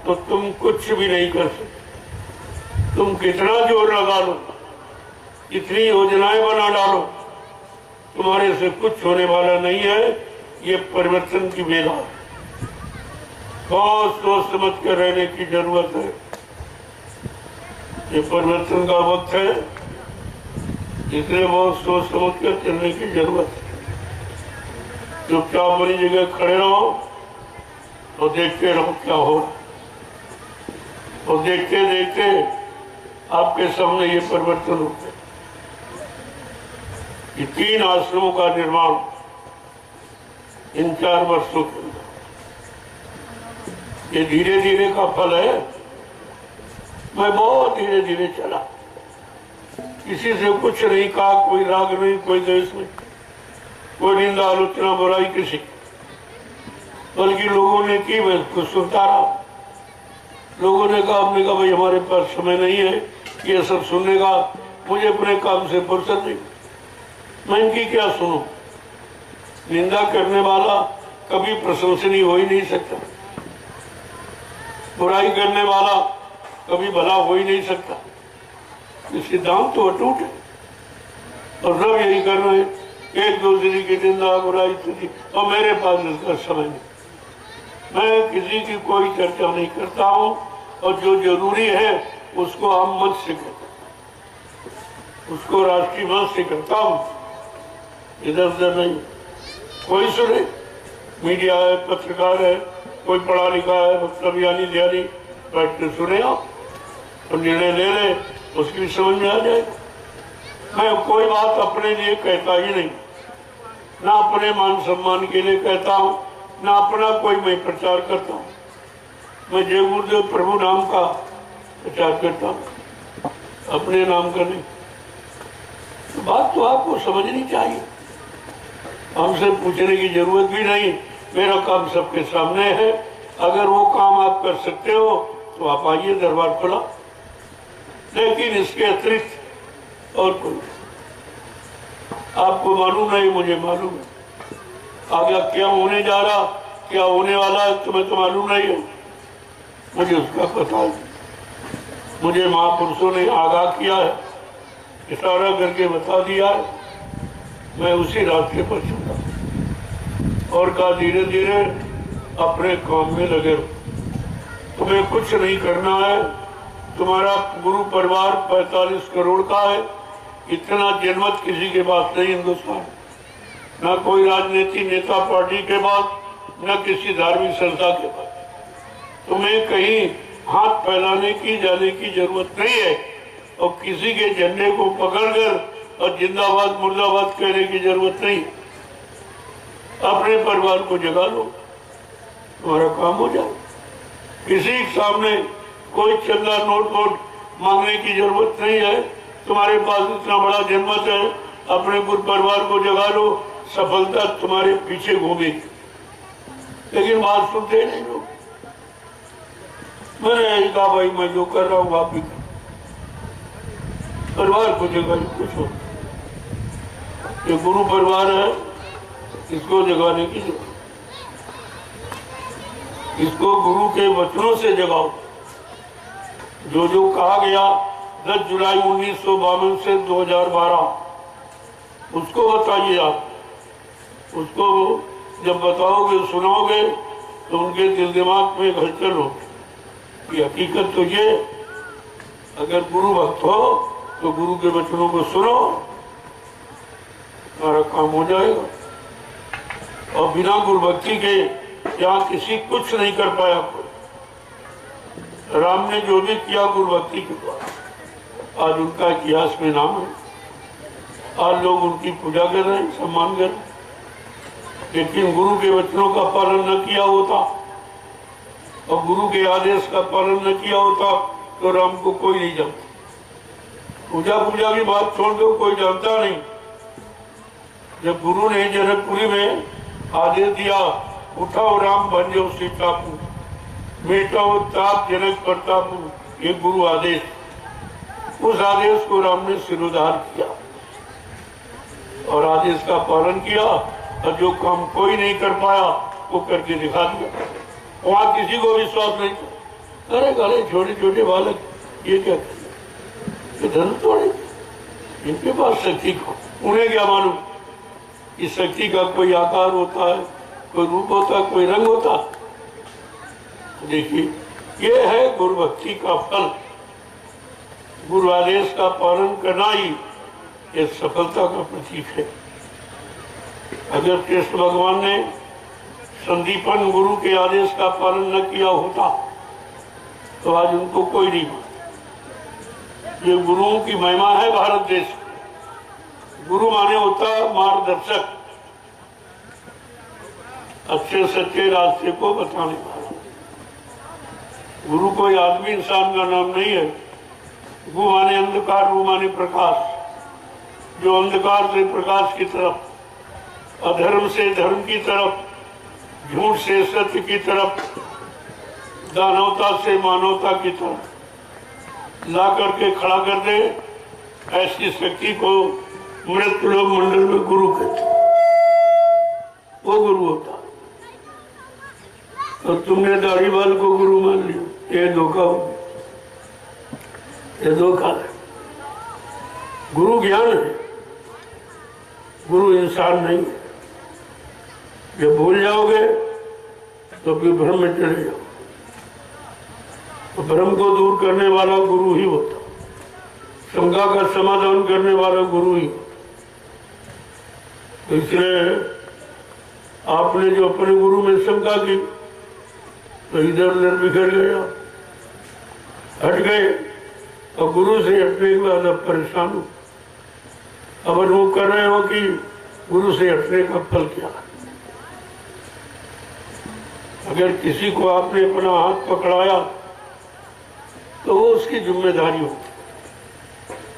तो तुम कुछ भी नहीं कर सकते। तुम कितना जोर लगा लो, कितनी योजनाएं बना डालो, तुम्हारे से कुछ होने वाला नहीं है। ये परिवर्तन की बेला है, बहुत सोच समझ कर रहने की जरूरत है। ये परिवर्तन का वक्त है, इसलिए बहुत सोच समझ कर चलने की जरूरत है। चुपचाप अपनी जगह खड़े रहो और देखते रहो क्या हो। और देखते देखते आपके सामने ये परिवर्तन होते। ये 3 आश्रमों का निर्माण इन 4 वर्षों के अंदर, ये धीरे धीरे का फल है। मैं बहुत धीरे धीरे चला, किसी से कुछ नहीं कहा, कोई राग नहीं, कोई द्वेष नहीं, कोई निंदा आलोचना बुराई किसी, बल्कि लोगों ने की, मैं कुछ सुनता रहा। लोगों ने कहा, हमने कहा भाई हमारे पास समय नहीं है ये सब सुनने का, मुझे अपने काम से फुर्सत नहीं, मैं इनकी क्या सुनूं। निंदा करने वाला कभी प्रशंसनीय हो ही नहीं सकता, बुराई करने वाला कभी भला हो ही नहीं सकता। ये सिद्धांत तो अटूट है और सब यही कर रहे हैं, एक दूसरे की निंदा बुराई स्तुति। और मेरे पास इसका समय नहीं, मैं किसी की कोई चर्चा नहीं करता हूं, और जो जरूरी है उसको हम मंच से करते हैं, उसको राष्ट्रीय मंच से करता हूं, इधर उधर नहीं। कोई सुने, मीडिया है, पत्रकार है, कोई पढ़ा लिखा है, मतलब यानी ध्यानी बैठ के सुने आप और निर्णय ले ले, उसकी भी समझ में आ जाएगा। मैं कोई बात अपने लिए कहता ही नहीं, ना अपने मान सम्मान के लिए कहता हूँ, ना अपना कोई मैं प्रचार करता हूँ। मैं जय गुरुदेव प्रभु नाम का प्रचार करता हूँ, अपने नाम का नहीं। तो बात तो आपको समझनी चाहिए, हमसे पूछने की जरूरत भी नहीं। मेरा काम सबके सामने है, अगर वो काम आप कर सकते हो तो आप आइए, दरबार खुला। लेकिन इसके अतिरिक्त और कोई, आपको मालूम नहीं, मुझे मालूम है आगे क्या होने जा रहा, क्या होने वाला है, तुम्हें तो मालूम नहीं है, मुझे उसका पता है। मुझे महापुरुषों ने आगाह किया है, इशारा करके बता दिया है, मैं उसी रास्ते पर चलता और कहा धीरे धीरे अपने काम में लगे रहो। तुम्हें कुछ नहीं करना है, तुम्हारा गुरु परिवार 45 करोड़ का है, इतना जनमत किसी के पास नहीं हिंदुस्तान, न कोई राजनीतिक नेता पार्टी के पास, न किसी धार्मिक संस्था के पास। तुम्हें कहीं हाथ फैलाने की जाने की जरूरत नहीं है, और किसी के झंडे को पकड़कर और जिंदाबाद मुर्दाबाद कहने की जरूरत नहीं। अपने परिवार को जगा लो, तुम्हारा काम हो जाए। किसी के सामने कोई चंदा नोट वोट मांगने की जरूरत नहीं है, तुम्हारे पास इतना बड़ा जनमत है, अपने गुरु परिवार को जगा लो, सफलता तुम्हारे पीछे घूमेगी। लेकिन बात सुनते नहीं लोग। मैंने यही कहा, भाई मैं जो कर रहा हूँ आप भी करो, परिवार को जगा कुछ हो। ये गुरु परिवार है, इसको जगाने की जरूरत, इसको गुरु के वचनों से जगाओ। जो जो कहा गया 10 जुलाई 1952 से 2012, उसको बताइए आप। उसको जब बताओगे, सुनाओगे, तो उनके दिल दिमाग में हलचल हो कि हकीकत तो ये, अगर गुरु भक्त हो तो गुरु के वचनों को सुनो, हमारा काम हो जाएगा। और बिना गुरु भक्ति के यहाँ किसी कुछ नहीं कर पाया। राम ने जो भी किया गुरु भक्ति के द्वारा, आज उनका इतिहास में नाम है, आज लोग उनकी पूजा कर रहे हैं, सम्मान कर रहे हैं। लेकिन गुरु के वचनों का पालन न किया होता और गुरु के आदेश का पालन न किया होता तो राम को कोई नहीं जानता। पूजा पूजा की बात छोड़ दो, कोई जानता नहीं। जब गुरु ने जनकपुरी में आदेश दिया, उठाओ राम बन जाओ सीतापू, मेटाओ ताप जनक प्रतापू, ये गुरु आदेश, उस आदेश को राम ने सिरोधार किया और आदेश का पालन किया। और जो काम कोई नहीं कर पाया वो करके दिखा दिया। वहां किसी को विश्वास नहीं था। अरे गले छोटे छोटे बालक ये क्या, ये धन तोड़े, इनके पास शक्ति को, उन्हें क्या मालूम इस शक्ति का कोई आकार होता है, कोई रूप होता, कोई रंग होता। देखिए, ये है गुरु भक्ति का फल। गुरु आदेश का पालन करना ही ये सफलता का प्रतीक है। अगर कृष्ण भगवान ने संदीपन गुरु के आदेश का पालन न किया होता तो आज उनको कोई नहीं मानता। ये गुरुओं की महिमा है भारत देश। गुरु माने होता मार्गदर्शक, अच्छे सच्चे रास्ते को बताने वाला। गुरु कोई आदमी इंसान का नाम नहीं है। गु माने अंधकार, रू माने प्रकाश। जो अंधकार से प्रकाश की तरफ, अधर्म से धर्म की तरफ, झूठ से सत्य की तरफ, दानवता से मानवता की तरफ ला करके खड़ा कर दे, ऐसी शक्ति को मृत लोक मंडल में गुरु कहते हैं। वो गुरु होता है। तो तुमने दाढ़ीवाल को गुरु मान लिया, ये धोखा हो गया, ये धोखा है। गुरु ज्ञान है, गुरु इंसान नहीं है। जब भूल जाओगे तो फिर भ्रम में चले जाओ। तो भ्रम को दूर करने वाला गुरु ही होता, शंका का समाधान करने वाला गुरु ही। तो इसलिए आपने जो अपने गुरु में शंका की तो इधर उधर बिखर गया, हट गए। और गुरु से हटने के बाद अब परेशान हो, अब अनुभव कर रहे हो कि गुरु से हटने का फल क्या है। अगर किसी को आपने अपना हाथ पकड़ाया तो वो उसकी जिम्मेदारी होती,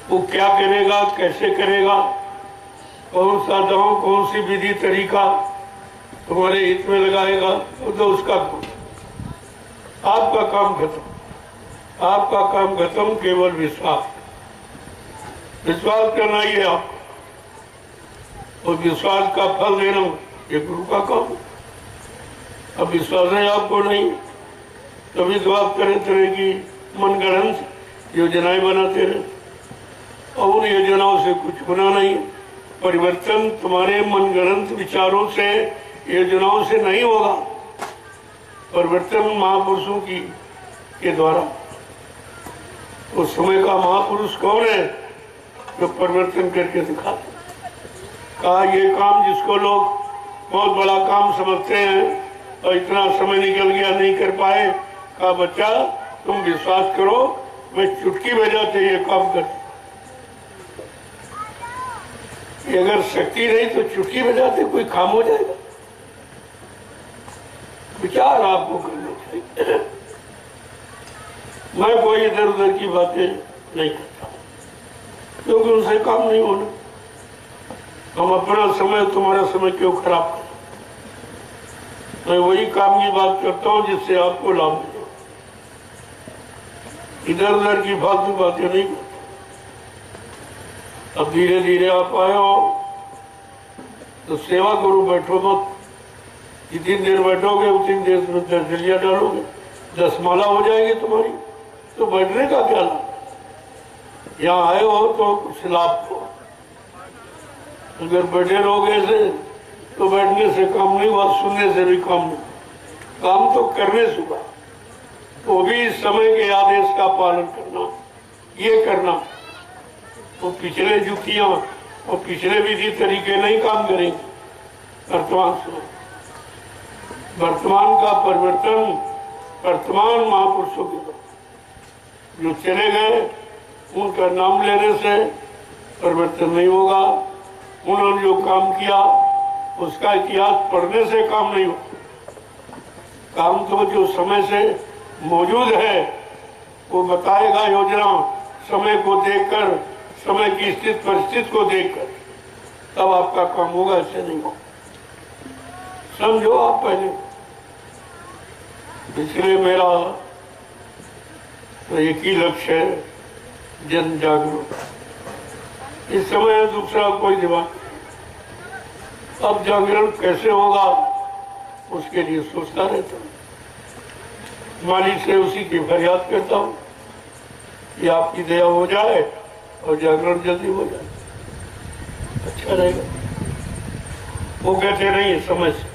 वो क्या करेगा, कैसे करेगा, कौन सा दांव, कौन सी विधि तरीका तुम्हारे हित में लगाएगा, वो तो उसका काम। आपका काम खत्म, आपका काम खत्म। केवल विश्वास, विश्वास करना ही है आपको, और विश्वास का फल देना ये गुरु का काम है। अब विश्वास है आपको नहीं, तभी तो आप तरह तरह की मनगढ़ंत योजनाएं बनाते रहे, और उन योजनाओं से कुछ होना नहीं। परिवर्तन तुम्हारे मनगढ़ंत विचारों से, योजनाओं से नहीं होगा, परिवर्तन महापुरुषों की के द्वारा। उस समय का महापुरुष कौन है जो परिवर्तन करके दिखाते। कहा ये काम जिसको लोग बहुत बड़ा काम समझते हैं और इतना समय निकल गया नहीं कर पाए, कहा बच्चा तुम विश्वास करो, मैं चुटकी बजाते ये काम कर। अगर शक्ति नहीं तो चुटकी बजाते कोई काम हो जाएगा। विचार आपको करना चाहिए। मैं कोई इधर उधर की बातें नहीं करता, क्योंकि उनसे काम नहीं होना। हम अपना समय, तुम्हारा समय क्यों खराब करें। मैं वही काम की बात करता हूँ जिससे आपको लाभ मिले, इधर उधर की फालतू बातें नहीं करता। अब धीरे धीरे आप आए हो तो सेवा करो, बैठो मत। जितनी देर बैठोगे उतनी देर में 10 जलिया डालोगे, 10 माला हो जाएगी तुम्हारी, तो बैठने का क्या लाभ। यहाँ आए हो तो कुछ लाभ हो। अगर बैठे रहोगे ऐसे तो बैठने से काम नहीं हुआ, सुनने से भी काम नहीं। काम तो करने से हुआ, वो भी समय के आदेश का पालन करना, ये करना। वो पिछले जुतियां और पिछले विधि तरीके नहीं काम करेंगे। वर्तमान समय, वर्तमान का परिवर्तन वर्तमान महापुरुषों के द्वारा जो चले गए, उनका नाम लेने से परिवर्तन नहीं होगा। उन्होंने जो काम किया उसका इतिहास पढ़ने से काम नहीं होगा। काम तो जो समय से मौजूद है वो बताएगा योजना, समय को देखकर, समय की स्थिति परिस्थिति को देखकर, तब आपका काम होगा, ऐसे नहीं होगा। समझो आप पहले। इसलिए मेरा तो एक ही लक्ष्य है, जन जागरूक। इस समय दूसरा कोई दिमाग। अब जागरण कैसे होगा उसके लिए सोचता रहता हूँ। मालिक से उसी की फरियाद करता हूँ कि आपकी दया हो जाए और जागरण जल्दी हो जाए, अच्छा रहेगा। वो कहते नहीं है समय से,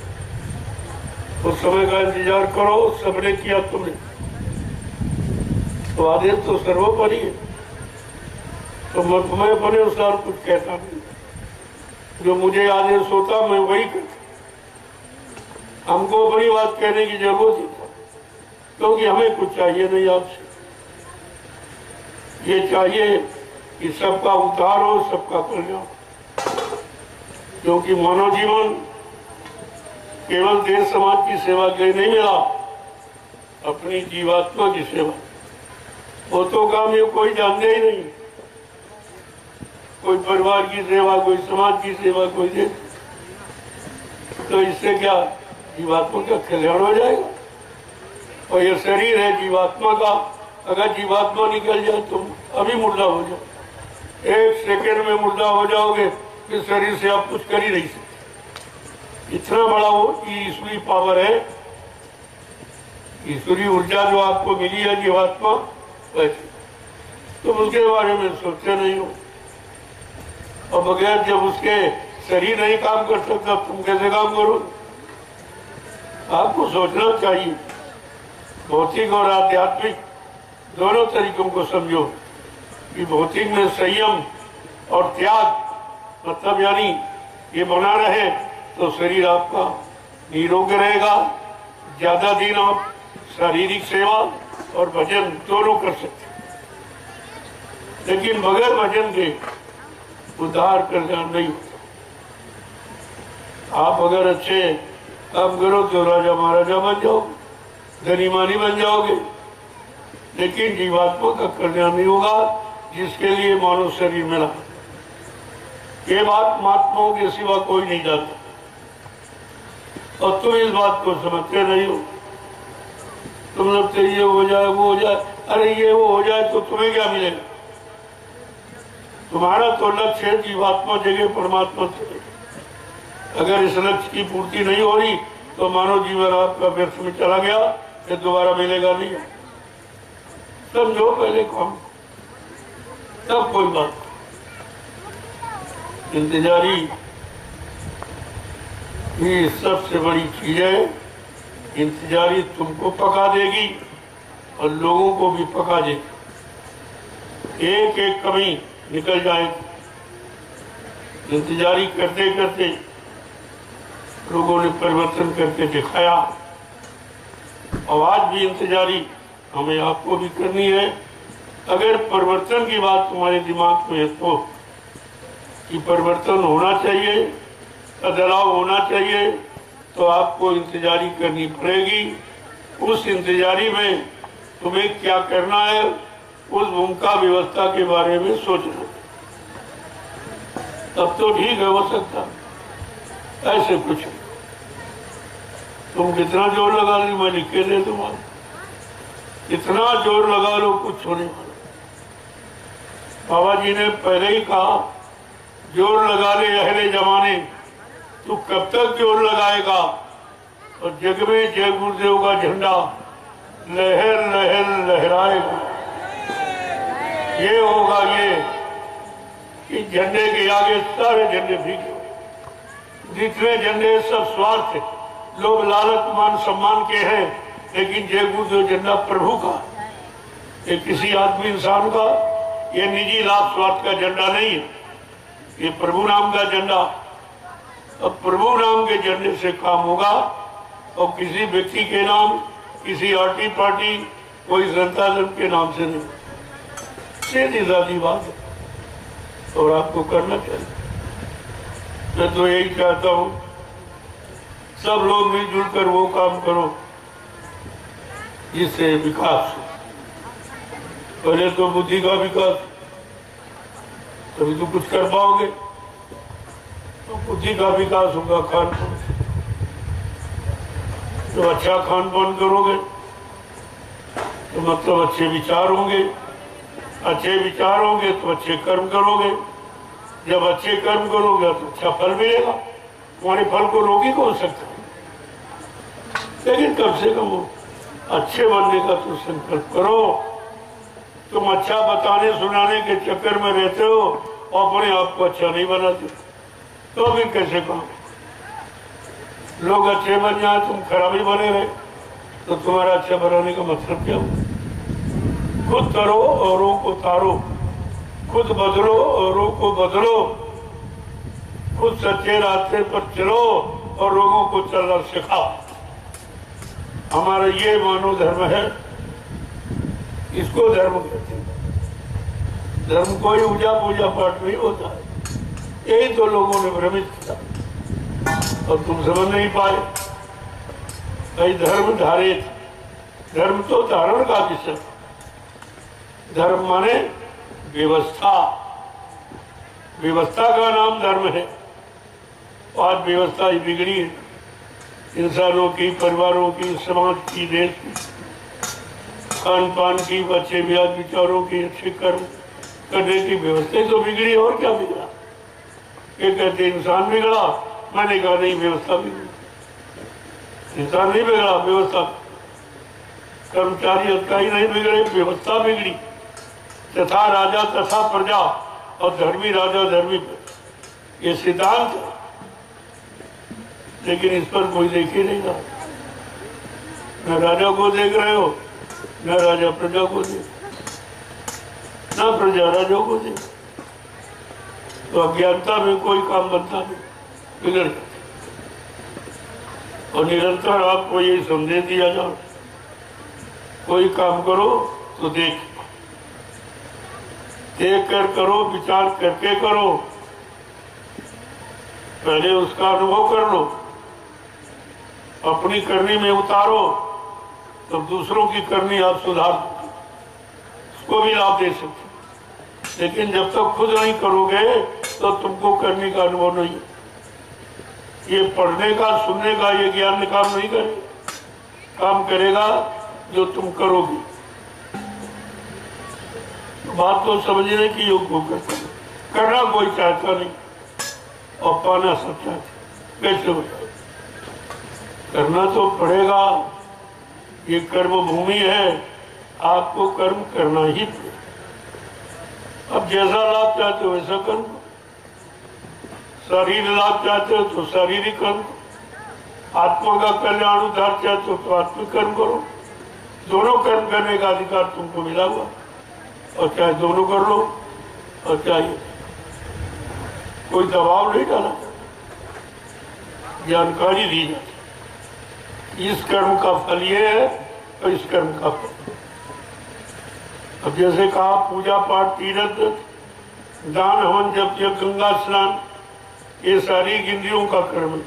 उस समय का इंतजार करो, सबने किया तुमने, तो आदेश तो सर्वोपरि है। तो मैं तुम्हें अपने अनुसार कुछ कहता नहीं, जो मुझे आदेश होता मैं वही करता। हमको अपनी बात कहने की जरूरत ही था, क्योंकि हमें कुछ चाहिए नहीं आपसे। ये चाहिए कि सबका उद्धार हो, सबका कल्याण। क्योंकि मानव जीवन केवल देश समाज की सेवा के लिए नहीं मिला, अपनी जीवात्मा की सेवा। वो तो काम ये कोई जानते ही नहीं। कोई परिवार की सेवा, कोई समाज की सेवा, कोई देश। तो इससे क्या जीवात्मा का कल्याण हो जाएगा। और ये शरीर है जीवात्मा का, अगर जीवात्मा निकल जाए तो अभी मुर्दा हो जाए। एक सेकंड में मुर्दा हो जाओगे, इस शरीर से आप कुछ कर ही नहीं सकते। इतना बड़ा वो ईश्वरीय पावर है, ईश्वरीय ऊर्जा जो आपको मिली है जीवात्मा, वैसे तुम उसके बारे में सोचते नहीं हो। और बगैर जब उसके शरीर नहीं काम कर सकता, तुम कैसे काम करो? आपको सोचना चाहिए। भौतिक और आध्यात्मिक दोनों तरीकों को समझो कि भौतिक में संयम और त्याग, मतलब यानी ये बना रहे तो शरीर आपका निरोग रहेगा, ज्यादा दिन आप शारीरिक सेवा और भजन दोनों कर सकते। लेकिन बगैर भजन के उद्धार कल्याण नहीं होता। आप अगर अच्छे काम करो तो राजा महाराजा बन जाओगे, धनी मानी बन जाओगे, लेकिन जीवात्मा का कल्याण नहीं होगा जिसके लिए मानव शरीर मिला। ये बात महात्माओं के सिवा कोई नहीं जानता और तुम इस बात को समझते नहीं हो। तुम लगते ये हो जाए वो हो जाए, अरे ये वो हो जाए तो तुम्हें क्या मिलेगा? तुम्हारा तो लक्ष्य है जीवात्मा जगह परमात्मा जगह। अगर इस लक्ष्य की पूर्ति नहीं हो रही तो मानव जीवन आपका व्यर्थ में चला गया, ये दोबारा मिलेगा नहीं। समझो पहले कौन, तब कोई बात। इंतजारी ये सबसे बड़ी चीज है। इंतजारी तुमको पका देगी और लोगों को भी पका देगी। एक एक कमी निकल जाएगी। इंतजारी करते करते लोगों ने परिवर्तन करके दिखाया। और आज भी इंतजारी हमें आपको भी करनी है। अगर परिवर्तन की बात तुम्हारे दिमाग में है तो कि परिवर्तन होना चाहिए, बदलाव होना चाहिए, तो आपको इंतजारी करनी पड़ेगी। उस इंतजारी में तुम्हें क्या करना है, उस भूमिका व्यवस्था के बारे में सोचना। तब तो ठीक है, हो सकता ऐसे कुछ तुम कितना जोर लगा लो, मैं लिखे दे तुम्हारा, कितना जोर लगा लो कुछ होने वाला। बाबा जी ने पहले ही कहा, जोर लगा ले अहले जमाने, तू कब तक जोर लगाएगा? और जग में जय गुरुदेव का झंडा लहर लहर लहराएगा। ये होगा ये कि झंडे के आगे सारे झंडे भीगे, जितने झंडे सब स्वार्थ है, लोग लालच मान सम्मान के हैं, लेकिन जय गुरुदेव झंडा प्रभु का, ये किसी आदमी इंसान का, ये निजी लाभ स्वार्थ का झंडा नहीं है, ये प्रभु नाम का झंडा। अब प्रभु नाम के झंडे से काम होगा और किसी व्यक्ति के नाम, किसी आर्टी पार्टी, कोई जनता दल के नाम से नहीं। सीधी सादी बात है और आपको करना चाहिए। मैं तो यही चाहता हूँ सब लोग मिलजुल कर वो काम करो जिससे विकास हो। पहले तो बुद्धि का विकास, तभी तो कुछ कर पाओगे। तो बुद्धि का विकास होगा खान पान से। तो अच्छा खान पान करोगे तो मतलब अच्छे विचार होंगे, अच्छे विचार होंगे तो अच्छे कर्म करोगे। जब अच्छे कर्म करोगे तो अच्छा फल मिलेगा। तुम्हारे फल को रोक ही कौन सकता है? लेकिन कम से कम अच्छे बनने का तो संकल्प करो। तुम अच्छा बताने सुनाने के चक्कर में रहते हो और अपने आप को अच्छा नहीं बनाते, तो भी कैसे कहो? लोग अच्छे बन जाए, तुम खराब ही बने रहे, तो तुम्हारा अच्छा बनाने का मतलब क्या हो? खुद करो औरों को तारो, खुद बदलो औरों को बदलो, खुद सच्चे रास्ते पर चलो और लोगों को चलना सिखाओ। हमारा ये मानव धर्म है, इसको धर्म कहते हैं। धर्म कोई पूजा पाठ नहीं होता है, यही तो लोगों ने भ्रमित किया और तुम समझ नहीं पाए। कई धर्म धारे, धर्म तो धारण का विषय। धर्म माने व्यवस्था, व्यवस्था का नाम धर्म है। आज व्यवस्था ही बिगड़ी है, इंसानों की, परिवारों की, समाज की, देश की, खान पान की, अच्छे ब्याज विचारों की, अच्छे कर्म, करने की व्यवस्था ही तो बिगड़ी, और क्या बिगड़ा? ये कहते इंसान बिगड़ा, मैंने कहा नहीं, व्यवस्था बिगड़ी। इंसान नहीं बिगड़ा, व्यवस्था। कर्मचारी अधिकारी नहीं बिगड़े, व्यवस्था बिगड़ी। तथा राजा तथा प्रजा, और धर्मी राजा धर्मी प्रजा, ये सिद्धांत है। लेकिन इस पर कोई देख ही नहीं रहा। न राजा को देख रहे हो, न राजा प्रजा को देख, न प्रजा राजा को देख। तो अज्ञानता में कोई काम बनता नहीं, बिगड़ जाता। और निरंतर आपको यही संदेश दिया जाओ, कोई काम करो तो देख कर करो, विचार करके करो। पहले उसका अनुभव कर लो, अपनी करनी में उतारो, तो दूसरों की करनी आप सुधार, उसको भी लाभ दे सकते। लेकिन जब तक खुद नहीं करोगे तो तुमको करने का अनुभव नहीं। ये पढ़ने का, सुनने का, ये ज्ञान काम नहीं करेगा। काम करेगा जो तुम करोगे। बात तो समझने की योग्य होकर करना कोई चाहता नहीं, और पाना सब चाहते। कैसे होता? करना तो पड़ेगा। ये कर्म भूमि है, आपको कर्म करना ही पड़ेगा। अब जैसा लाभ चाहते हो वैसा कर्म, शरीर लाभ चाहते हो तो शारीरिक कर्म, आत्मा का कल्याण उद्धार चाहते हो तो आत्मिक कर्म करो। दोनों कर्म करने का अधिकार तुमको मिला हुआ, और चाहे दोनों कर लो, और चाहे कोई दबाव नहीं डाला, जानकारी दी जाती। इस कर्म का फल ये है और इस कर्म का फल। अब जैसे कहा पूजा पाठ, तीर्थ, दान, हवन, जप, यज्ञ, गंगा स्नान, ये सारी इंद्रियों का कर्म है।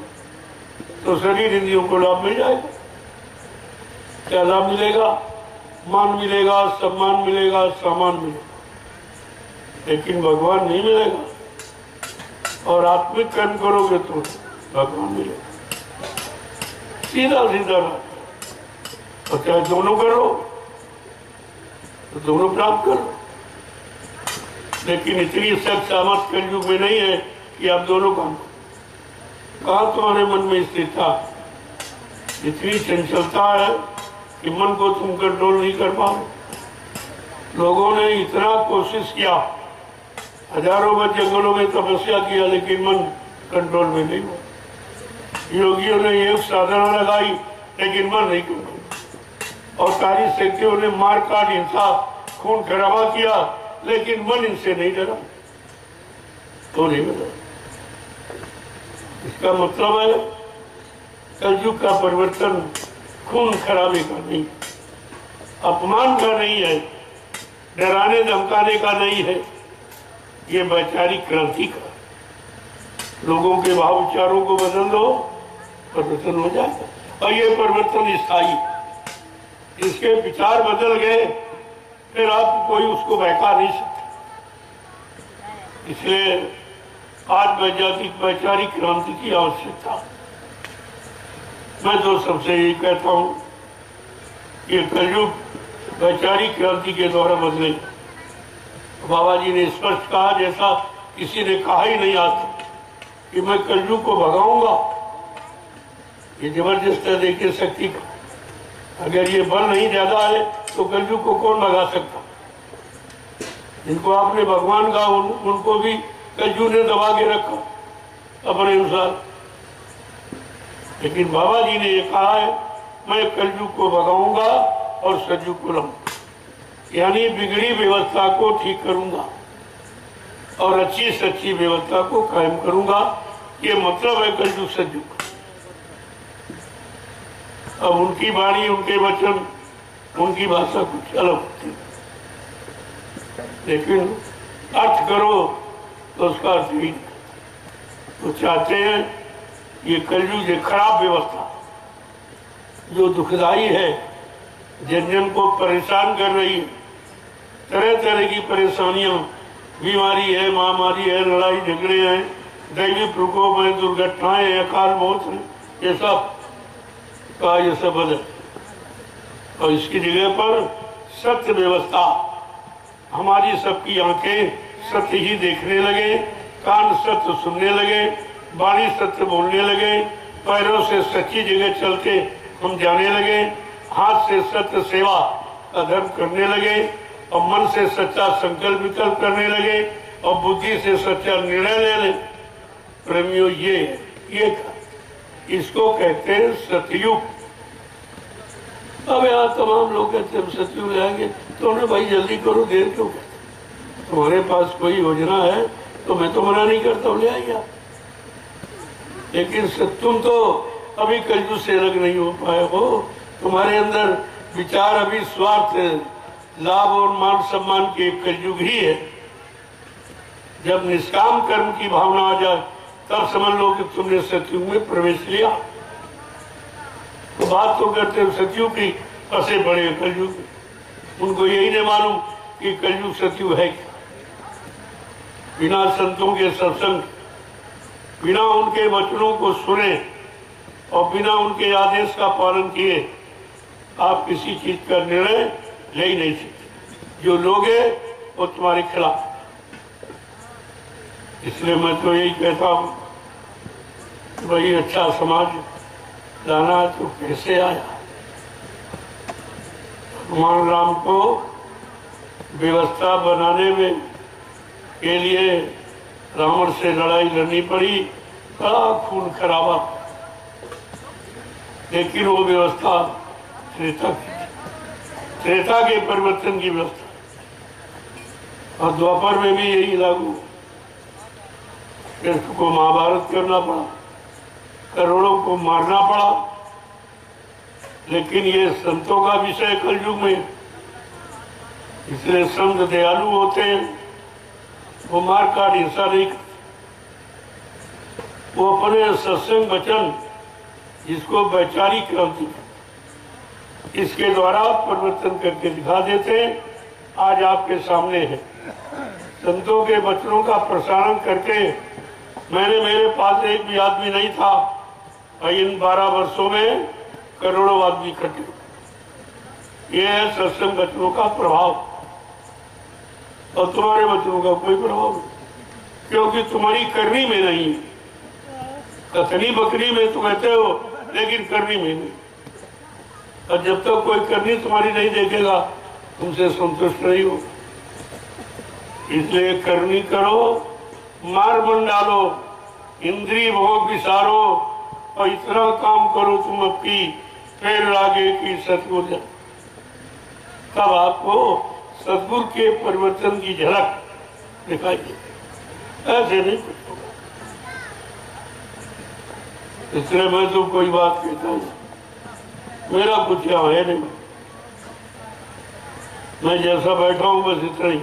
तो शरीर इंद्रियों को लाभ मिल जाएगा। क्या लाभ मिलेगा? मान मिलेगा, सम्मान मिलेगा, सामान मिलेगा, लेकिन भगवान नहीं मिलेगा। और आत्मिक कर्म करोगे तो भगवान मिलेगा। सीधा सीधा बात। और चाहे दोनों करो तो दोनों प्राप्त करो। लेकिन इतनी सख्त सामर्थ कलयुग में नहीं है कि आप दोनों काम करो। कहा तुम्हारे मन में स्थिर था? इतनी चंचलता है कि मन को तुम कंट्रोल नहीं कर पाओ। लोगों ने इतना कोशिश किया, हजारों बार जंगलों में तपस्या किया, लेकिन मन कंट्रोल में नहीं हुआ। योगियों ने एक साधना लगाई, लेकिन मन नहीं कंट्रोल। और सारी शक्तियों ने मार काट, हिंसा, खून खराबा किया, लेकिन मन इनसे नहीं डरा, तो नहीं डरा। इसका मतलब है कलयुग का परिवर्तन खून खराबे का नहीं, अपमान का नहीं है, डराने धमकाने का नहीं है, ये वैचारिक क्रांति का। लोगों के भाव विचारों को बदल दो, परिवर्तन हो जाएगा। और ये परिवर्तन स्थायी, इसके विचार बदल गए फिर आप कोई उसको बहका नहीं सकते। इसलिए आज वैचारिक क्रांति की आवश्यकता। मैं तो सबसे यही कहता हूं कि कलयुग वैचारिक क्रांति के द्वारा बदले। बाबा जी ने स्पष्ट कहा, जैसा किसी ने कहा ही नहीं आता कि मैं कलयुग को भगाऊंगा। ये जबरदस्त है, देखिए शक्ति का। अगर ये बल नहीं ज्यादा है तो कलयुग को कौन भगा सकता? जिनको आपने भगवान कहा उनको भी कलयुग ने दबा के रखा अपने अनुसार। लेकिन बाबा जी ने ये कहा है, मैं कलयुग को भगाऊंगा और सतयुग को लाऊंगा, यानी बिगड़ी व्यवस्था को ठीक करूंगा और अच्छी सच्ची व्यवस्था को कायम करूंगा। ये मतलब है कलयुग सतयुग। अब उनकी वाणी, उनके वचन, उनकी भाषा कुछ अलग होती है, लेकिन अर्थ करो तो उसका अर्थ ही तो चाहते हैं। ये कलयुग ये खराब व्यवस्था जो दुखदाई है, जन जन को परेशान कर रही है, तरह तरह की परेशानियां, बीमारी है, महामारी है, लड़ाई झगड़े हैं, दैवी प्रकोप है, दुर्घटनाएं हैं, अकाल मौत है, ये सब का ये सब बदल। और इसकी जगह पर सत्य व्यवस्था हमारी सबकी आंखें सत्य ही देखने लगे, कान सत्य सुनने लगे, वाणी सत्य बोलने लगे, पैरों से सच्ची जगह चलते हम जाने लगे, हाथ से सत्य सेवा का धर्म करने लगे, और मन से सच्चा संकल्प विकल्प करने लगे, और बुद्धि से सच्चा निर्णय लेने। प्रेमियों, ये इसको कहते हैं सतयुग। अब यहाँ तमाम लोग कहते हैं सतयुग लाएंगे, तो उन्हें भाई जल्दी करो, देर क्यों कहते? तुम्हारे पास कोई योजना है तो मैं तो मना नहीं करता हूँ, ले आइए। लेकिन तुम तो अभी कलयुग से अलग नहीं हो पाए हो, तुम्हारे अंदर विचार अभी स्वार्थ, लाभ और मान सम्मान के कलयुग ही है। जब निष्काम कर्म की भावना आ जाए तब समझ लो कि तुमने सतयुग में प्रवेश लिया। तो बात तो करते हो सतयुग की, फंसे बड़े कलयुग। उनको यही नहीं मालूम कि कलयुग सतयुग है क्या। बिना संतों के सत्संग, बिना उनके वचनों को सुने और बिना उनके आदेश का पालन किए आप किसी चीज का निर्णय ले ही नहीं सकते। जो लोगे वो तुम्हारे खिलाफ। इसलिए मैं तो यही कहता हूँ कि भाई अच्छा समाज लाना है तो कैसे आया। भगवान राम को व्यवस्था बनाने में के लिए रावण से लड़ाई लड़नी पड़ी, बड़ा खून खराबा, लेकिन वो व्यवस्था त्रेता के परिवर्तन की व्यवस्था। और द्वापर में भी यही लागू। कृष्ण को महाभारत करना पड़ा, करोड़ों को मारना पड़ा, लेकिन ये संतों का विषय कलयुग में, इसलिए संत दयालु होते हैं। वो मार काट हिंसा नहीं करते। वो अपने सत्संग वचन, जिसको वैचारिक क्रांति, इसके द्वारा परिवर्तन करके दिखा देते हैं। आज आपके सामने है। संतों के वचनों का प्रसारण करके मेरे पास एक भी आदमी नहीं था, और इन 12 वर्षों में करोड़ों आदमी इकट्ठे। ये है सत्संग वचनों का प्रभाव। और तुम्हारे वचनों का कोई प्रभाव नहीं, क्योंकि तुम्हारी करनी में नहीं है। कथनी बकरी में तो कहते हो, लेकिन करनी में नहीं। और जब तक कोई करनी तुम्हारी नहीं देखेगा, तुमसे संतुष्ट नहीं हो। इसलिए करनी करो, मार मन डालो, इंद्रिय भोग विसारो, और इतना काम करो तुम अपनी फिर लागे कि सतगुरु। तब आपको सतगुरु के परिवर्तन की झलक दिखाई देगी। ऐसे नहीं कुछ होगा। इसलिए मैं तो कोई बात कहता हूँ, मेरा कुछ यहाँ है नहीं। मैं जैसा बैठा हूँ बस इतना ही।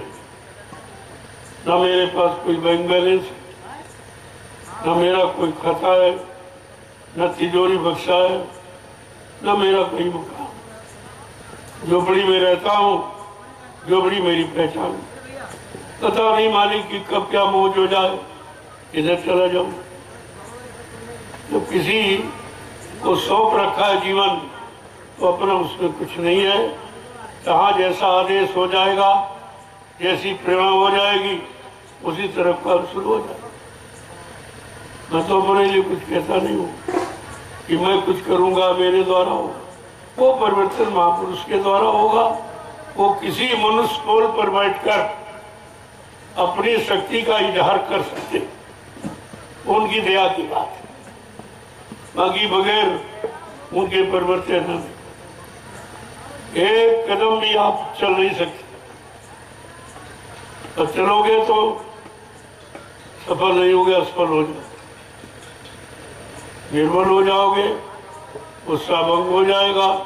ना मेरे पास कोई बैंक बैलेंस है, ना मेरा कोई खाता है, न तिजोरी बक्सा है, न मेरा कोई मकान। झोपड़ी में रहता हूँ, झोपड़ी मेरी पहचान। पता नहीं मालिक की कब क्या मौज हो जाए, इधर चला जाऊं। तो किसी को सौंप रखा है जीवन, तो अपना उसमें कुछ नहीं है। जहाँ जैसा आदेश हो जाएगा, जैसी प्रेरणा हो जाएगी, उसी तरफ काम शुरू हो जाएगा। मैं तो अपने लिए कुछ कहता नहीं हूँ कि मैं कुछ करूँगा, मेरे द्वारा होगा। वो परिवर्तन महापुरुष के द्वारा होगा। वो किसी मनुष्य कोल पर बैठकर अपनी शक्ति का इजहार कर सकते, उनकी दया की बात है। बाकी बगैर उनके परिवर्तन एक कदम भी आप चल नहीं सकते। और चलोगे तो सफल नहीं होगे, असफल हो जाओगे, निर्बल हो जाओगे, गुस्सा भंग हो जाएगा,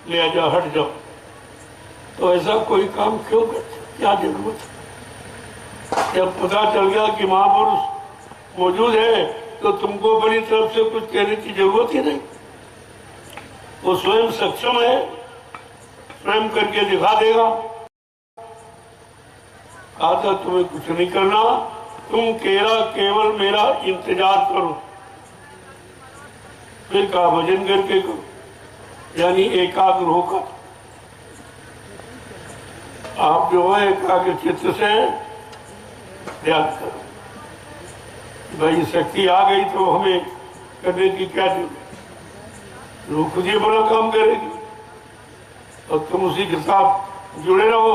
लिहाजा हट जाओ। तो ऐसा कोई काम क्यों करते, क्या जरूरत है? जब पता चल गया कि महापुरुष मौजूद है, तो तुमको अपनी तरफ से कुछ कहने की जरूरत ही नहीं। वो स्वयं सक्षम है, स्वयं करके दिखा देगा। आता तुम्हें कुछ नहीं करना, तुम केवल मेरा इंतजार करो। फिर कहा भजन करके करो, यानी एकाग्र होकर। आप जो है एकाग्र चित्त से ध्यान करो। भाई शक्ति आ गई तो हमें करने की क्या जरूरत, वो खुद ही बड़ा काम करेगी और तुम उसी के साथ जुड़े रहो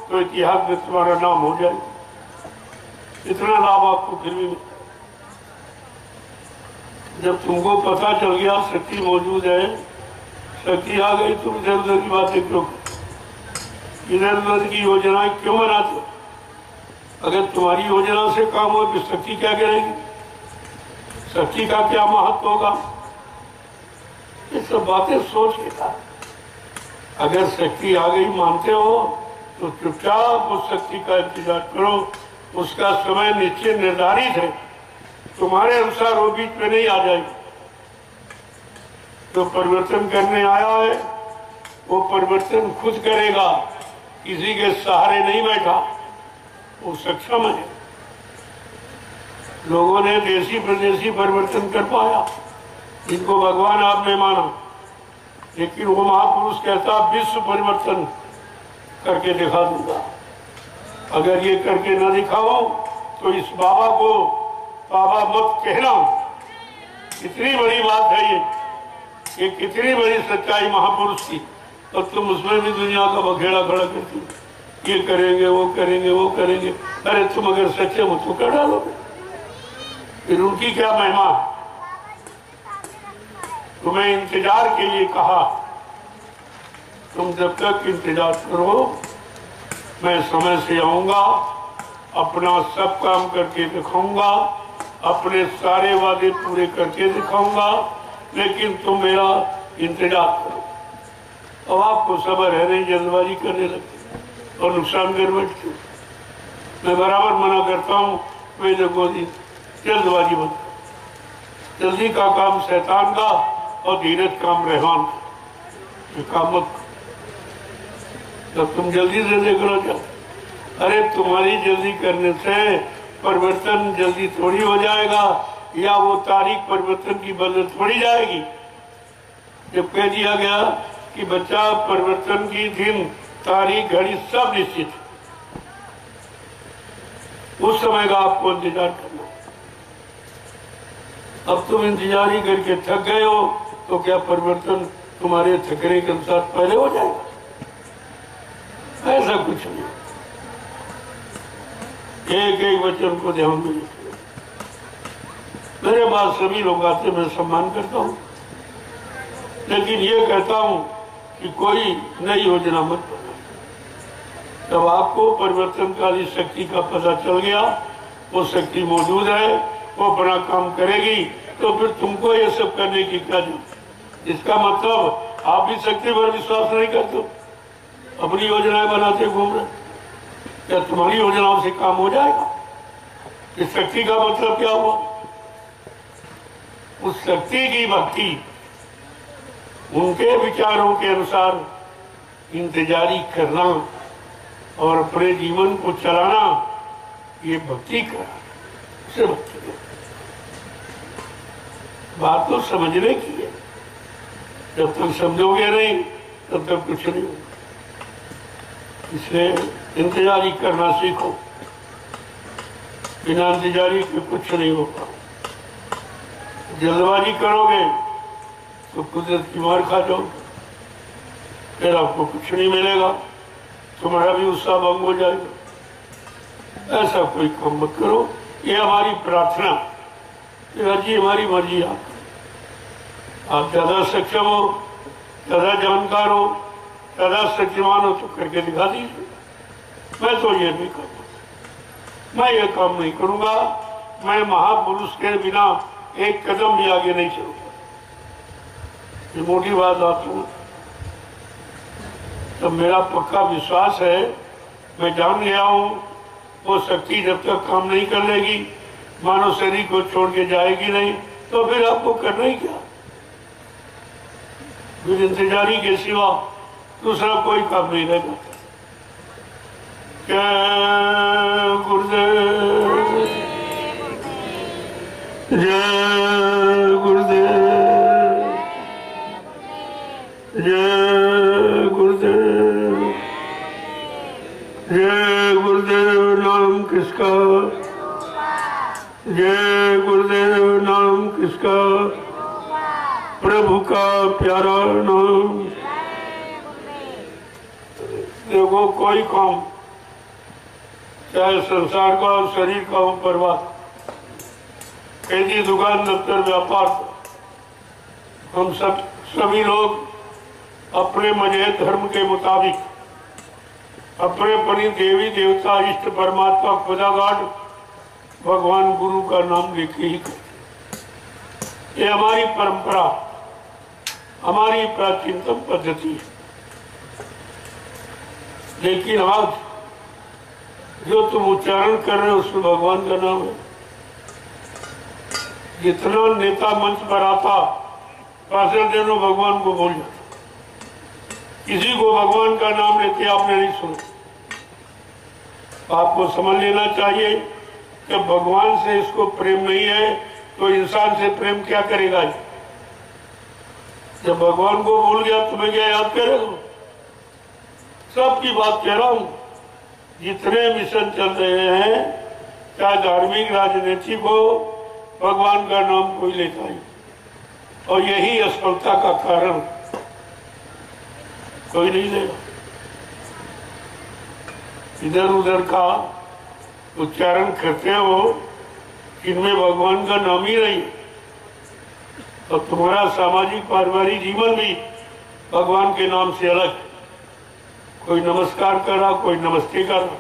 तो इतिहास में तुम्हारा नाम हो जाएगा। इतना लाभ आपको फिर भी मिलेगा। जब तुमको पता चल गया शक्ति मौजूद है, शक्ति आ गई, तुम इधर उधर की बातें क्यों, इधर उधर की योजनाएं क्यों बनाते हो? अगर तुम्हारी योजना से काम हो तो शक्ति क्या करेगी, शक्ति का क्या महत्व होगा? ये सब बातें सोच के था। अगर शक्ति आ गई मानते हो तो चुपचाप उस शक्ति का इंतजार करो। उसका समय निश्चित निर्धारित है, तुम्हारे अनुसार वो बीच में नहीं आ जाएगी। तो परिवर्तन करने आया है वो परिवर्तन खुद करेगा, किसी के सहारे नहीं बैठा, वो सक्षम है। लोगों ने देशी प्रदेशी परिवर्तन कर पाया, जिनको भगवान आपने माना, लेकिन वो महापुरुष कहता विश्व परिवर्तन करके दिखा दूंगा। अगर ये करके न दिखाओ तो इस बाबा को बाबा मत कहना। कितनी बड़ी बात है ये कितनी बड़ी सच्चाई महापुरुष की, और तुम उसमें भी दुनिया का बखेड़ा खड़ा करती हो। ये करेंगे वो करेंगे वो करेंगे। अरे तुम अगर सच्चे हो तो कर डालोगे, फिर उनकी क्या महिमा। तुम्हें इंतजार के लिए कहा, तुम जब तक इंतजार करो मैं समय से आऊंगा, अपना सब काम करके दिखाऊंगा, अपने सारे वादे पूरे करके दिखाऊंगा, लेकिन तुम मेरा इंतजार करो। अब आपको सब्र है नहीं, जल्दबाजी करने लगते और नुकसान कर बैठते। मैं बराबर मना करता हूँ, वे लोगों की जल्दबाजी मत करो। जल्दी का काम शैतान का और धीरज काम रहमान का। काम मत करो, तब तुम जल्दी से करो क्या। अरे तुम्हारी जल्दी करने से परिवर्तन जल्दी थोड़ी हो जाएगा, या वो तारीख परिवर्तन की बदल थोड़ी जाएगी। जब कह दिया गया कि बच्चा परिवर्तन की दिन तारीख घड़ी सब निश्चित, उस समय का आपको इंतजार करना। अब तुम इंतजार ही करके थक गए हो तो क्या परिवर्तन तुम्हारे थकने के अनुसार पहले हो जाएगा? ऐसा कुछ नहीं। एक एक वचन को ध्यान में रखिए। मेरे पास सभी लोग आते, मैं सम्मान करता हूँ, लेकिन ये कहता हूँ कि कोई नई योजना मत बनाओ। जब आपको परिवर्तनकारी शक्ति का पता चल गया, वो शक्ति मौजूद है, वो अपना काम करेगी, तो फिर तुमको ये सब करने की क्या जरूरत? इसका मतलब आप भी शक्ति पर विश्वास नहीं करते, अपनी योजनाएं बनाते घूम रहे। क्या तुम्हारी योजनाओं से काम हो जाएगा? इस शक्ति का मतलब क्या हुआ? उस शक्ति की भक्ति, उनके विचारों के अनुसार इंतजारी करना और अपने जीवन को चलाना, ये भक्ति करना, उसे भक्ति करना। बात तो समझने की है, जब तक समझोगे नहीं तब तक कुछ नहीं होगा। इसलिए इंतजारी करना सीखो, बिना इंतजारी के कुछ नहीं होगा। जल्दबाजी करोगे तो कुदरत की मार खा जाओगे, फिर आपको कुछ नहीं मिलेगा, तुम्हारा भी उत्साह भंग हो जाएगा। ऐसा कोई काम मत करो। ये हमारी प्रार्थना, जी हमारी मर्जी। आप ज्यादा सक्षम हो, ज्यादा जानकार हो, ज्यादा शक्तिमान हो तो करके दिखा दीजिए। मैं तो ये नहीं करूँगा, मैं ये काम नहीं करूँगा। मैं महापुरुष के बिना एक कदम भी आगे नहीं चलूँगा। ये मोटी बात आप सुनो। तो मेरा पक्का विश्वास है, मैं जान गया हूँ वो शक्ति जब तक काम नहीं कर लेगी, मानव शरीर को छोड़ के जाएगी नहीं, तो फिर आपको करना ही क्या? फिर इंतजारी के सिवा दूसरा कोई काम नहीं रहेगा। जय गुरुदेव, जय गुरुदेव, जय गुरुदेव, जय गुरुदेव नाम किसका, प्रभु का प्यारा नाम। देखो कोई काम, चाहे संसार का हो, शरीर का हो, परिवार, खेती, दुकान, दफ्तर, व्यापार, हम सभी लोग अपने मजहब धर्म के मुताबिक अपने अपनी देवी देवता, इष्ट परमात्मा, खुदागाड, भगवान गुरु का नाम लेके ही करते। ये हमारी परंपरा, हमारी प्राचीनतम पद्धति है। लेकिन आज जो तुम उच्चारण कर रहे हो उसमें भगवान का नाम है। जितना नेता मंच पर आता, भाषण देनो भगवान को बोल जाता, किसी को भगवान का नाम लेते आपने नहीं सुना। आपको समझ लेना चाहिए कि भगवान से इसको प्रेम नहीं है तो इंसान से प्रेम क्या करेगा। जब भगवान को भूल गया तुम्हें क्या याद करेगा। सबकी बात कह रहा हूं, जितने मिशन चल रहे हैं, चाहे धार्मिक, राजनीतिक हो, भगवान का नाम कोई लेता ही, और यही असफलता का कारण, कोई नहीं लेगा। इधर उधर का उच्चारण करते हो, इनमें भगवान का नाम ही नहीं, और तुम्हारा सामाजिक पारिवारिक जीवन भी भगवान के नाम से अलग। कोई नमस्कार कर रहा, कोई नमस्ते कर रहा।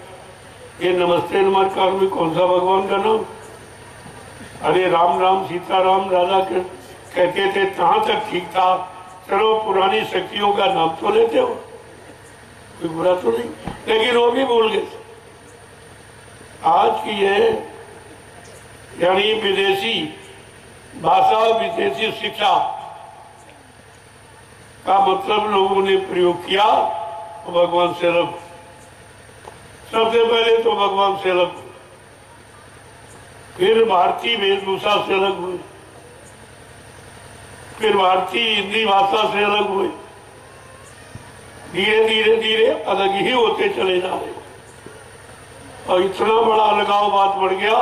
ये नमस्ते नमस्कार में कौन सा भगवान का नाम। अरे राम राम सीता राम राधा कहते थे, कहाँ तक ठीक था। चलो पुरानी शक्तियों का नाम तो लेते हो, कोई बुरा तो नहीं, लेकिन वो भी भूल गए। आज की ये यानी विदेशी भाषा, विदेशी शिक्षा का मतलब लोगों ने प्रयोग किया तो भगवान से अलग। सबसे पहले तो भगवान से अलग, फिर भारतीय वेशभूषा से अलग हुए, फिर भारतीय हिंदी भाषा से अलग हुए, धीरे धीरे धीरे अलग ही होते चले जा रहे। और इतना बड़ा अलगाव बात बढ़ गया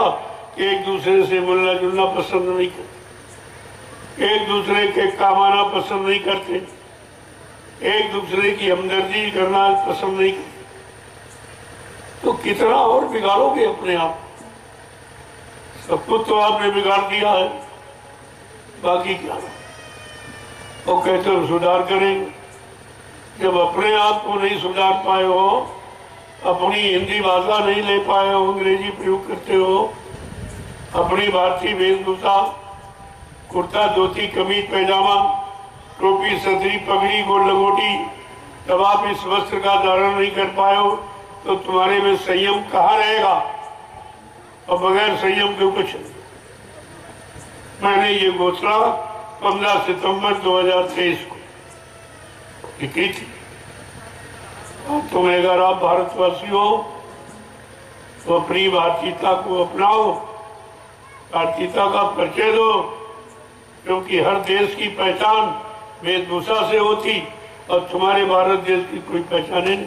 कि एक दूसरे से मिलना जुलना पसंद नहीं करते, एक दूसरे के काम आना पसंद नहीं करते, एक दूसरे की हमदर्दी करना पसंद नहीं करते। तो कितना और बिगाड़ोगे अपने आप। सब कुछ तो आपने बिगाड़ दिया है, बाकी क्या। वो कहते हो सुधार करेंगे, जब अपने आप को नहीं सुधार पाए हो, अपनी हिंदी भाषा नहीं ले पाए हो, अंग्रेजी प्रयोग करते हो, अपनी भारतीय वेशभूषा, कुर्ता धोती कमीज पैजामा, टोपी छतरी पगड़ी गोल लंगोटी, तब आप इस वस्त्र का धारण नहीं कर पाए हो तो तुम्हारे में संयम कहाँ रहेगा। और बगैर संयम के कुछ नहीं। मैंने ये घोषणा 15 सितंबर 2023 को लिखी थी। तुम अगर आप भारतवासी हो तो अपनी भारतीयता को अपनाओ, भारतीयता का परिचय दो, क्योंकि हर देश की पहचान वेशभूषा से होती और तुम्हारे भारत देश की कोई पहचान नहीं।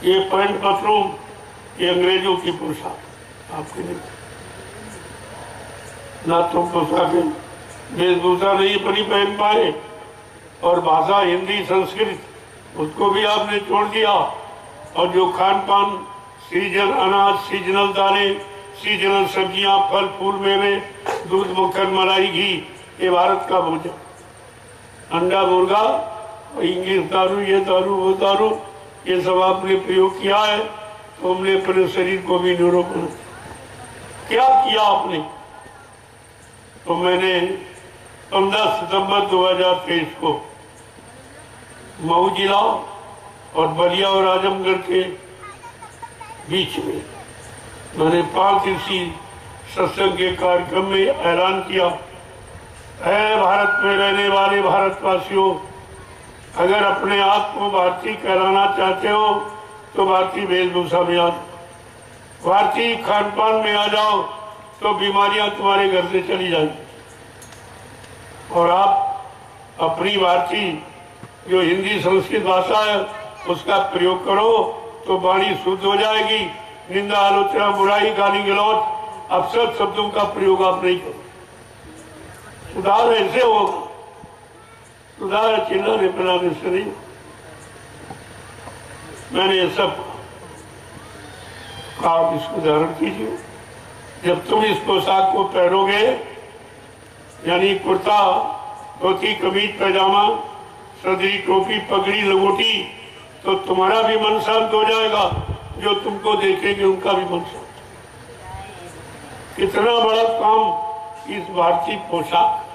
ये पैंट पतलून ये अंग्रेजों की पोशाक, आपकी नहीं। ना तुम पोशाक वेशभूषा नहीं अपनी पहन पाए, और भाषा हिंदी संस्कृत उसको भी आपने छोड़ दिया। और जो खान पान, सीजन अनाज, सीजनल दालें, सीजनल सब्जियां, फल फूल मेवे, दूध मक्खन मलाई घी, ये भारत का भोजन। अंडा मुर्गा, इंग्लिश दारू, ये दारू वो दारू, ये सब आपने प्रयोग किया है। तो हमने अपने शरीर को भी निरोपण क्या किया आपने। तो मैंने 15 सितंबर 2023 को मऊ जिला और बलिया और आजमगढ़ के बीच में मैंने 5 दिवसीय सत्संग के कार्यक्रम में ऐलान किया, है भारत में रहने वाले भारतवासियों, अगर अपने आप को भारतीय कहलाना चाहते हो तो भारतीय वेशभूषा में आ जाओ, भारतीय खान पान में आ जाओ, तो बीमारियां तुम्हारे घर से चली जाएंगी। और आप अपनी भारतीय जो हिंदी संस्कृत भाषा है उसका प्रयोग करो तो वाणी शुद्ध हो जाएगी। निंदा, आलोचना, बुराई, गाली गलौज अपशब्द शब्दों का प्रयोग आप नहीं करो। सुधार ऐसे होगा, सुधार चिल्लाने पिलाने से नहीं। मैंने ये सब कहा, इसको धारण कीजिए। जब तुम इस पोशाक को पहनोगे, यानी कुर्ता, धोती, कमीज, पैजामा, सदरी, टोपी, पगड़ी, लंगोटी, तो तुम्हारा भी मन शांत हो जाएगा, जो तुमको देखेंगे उनका भी मन शांत। कितना बड़ा काम इस भारतीय पोशाक,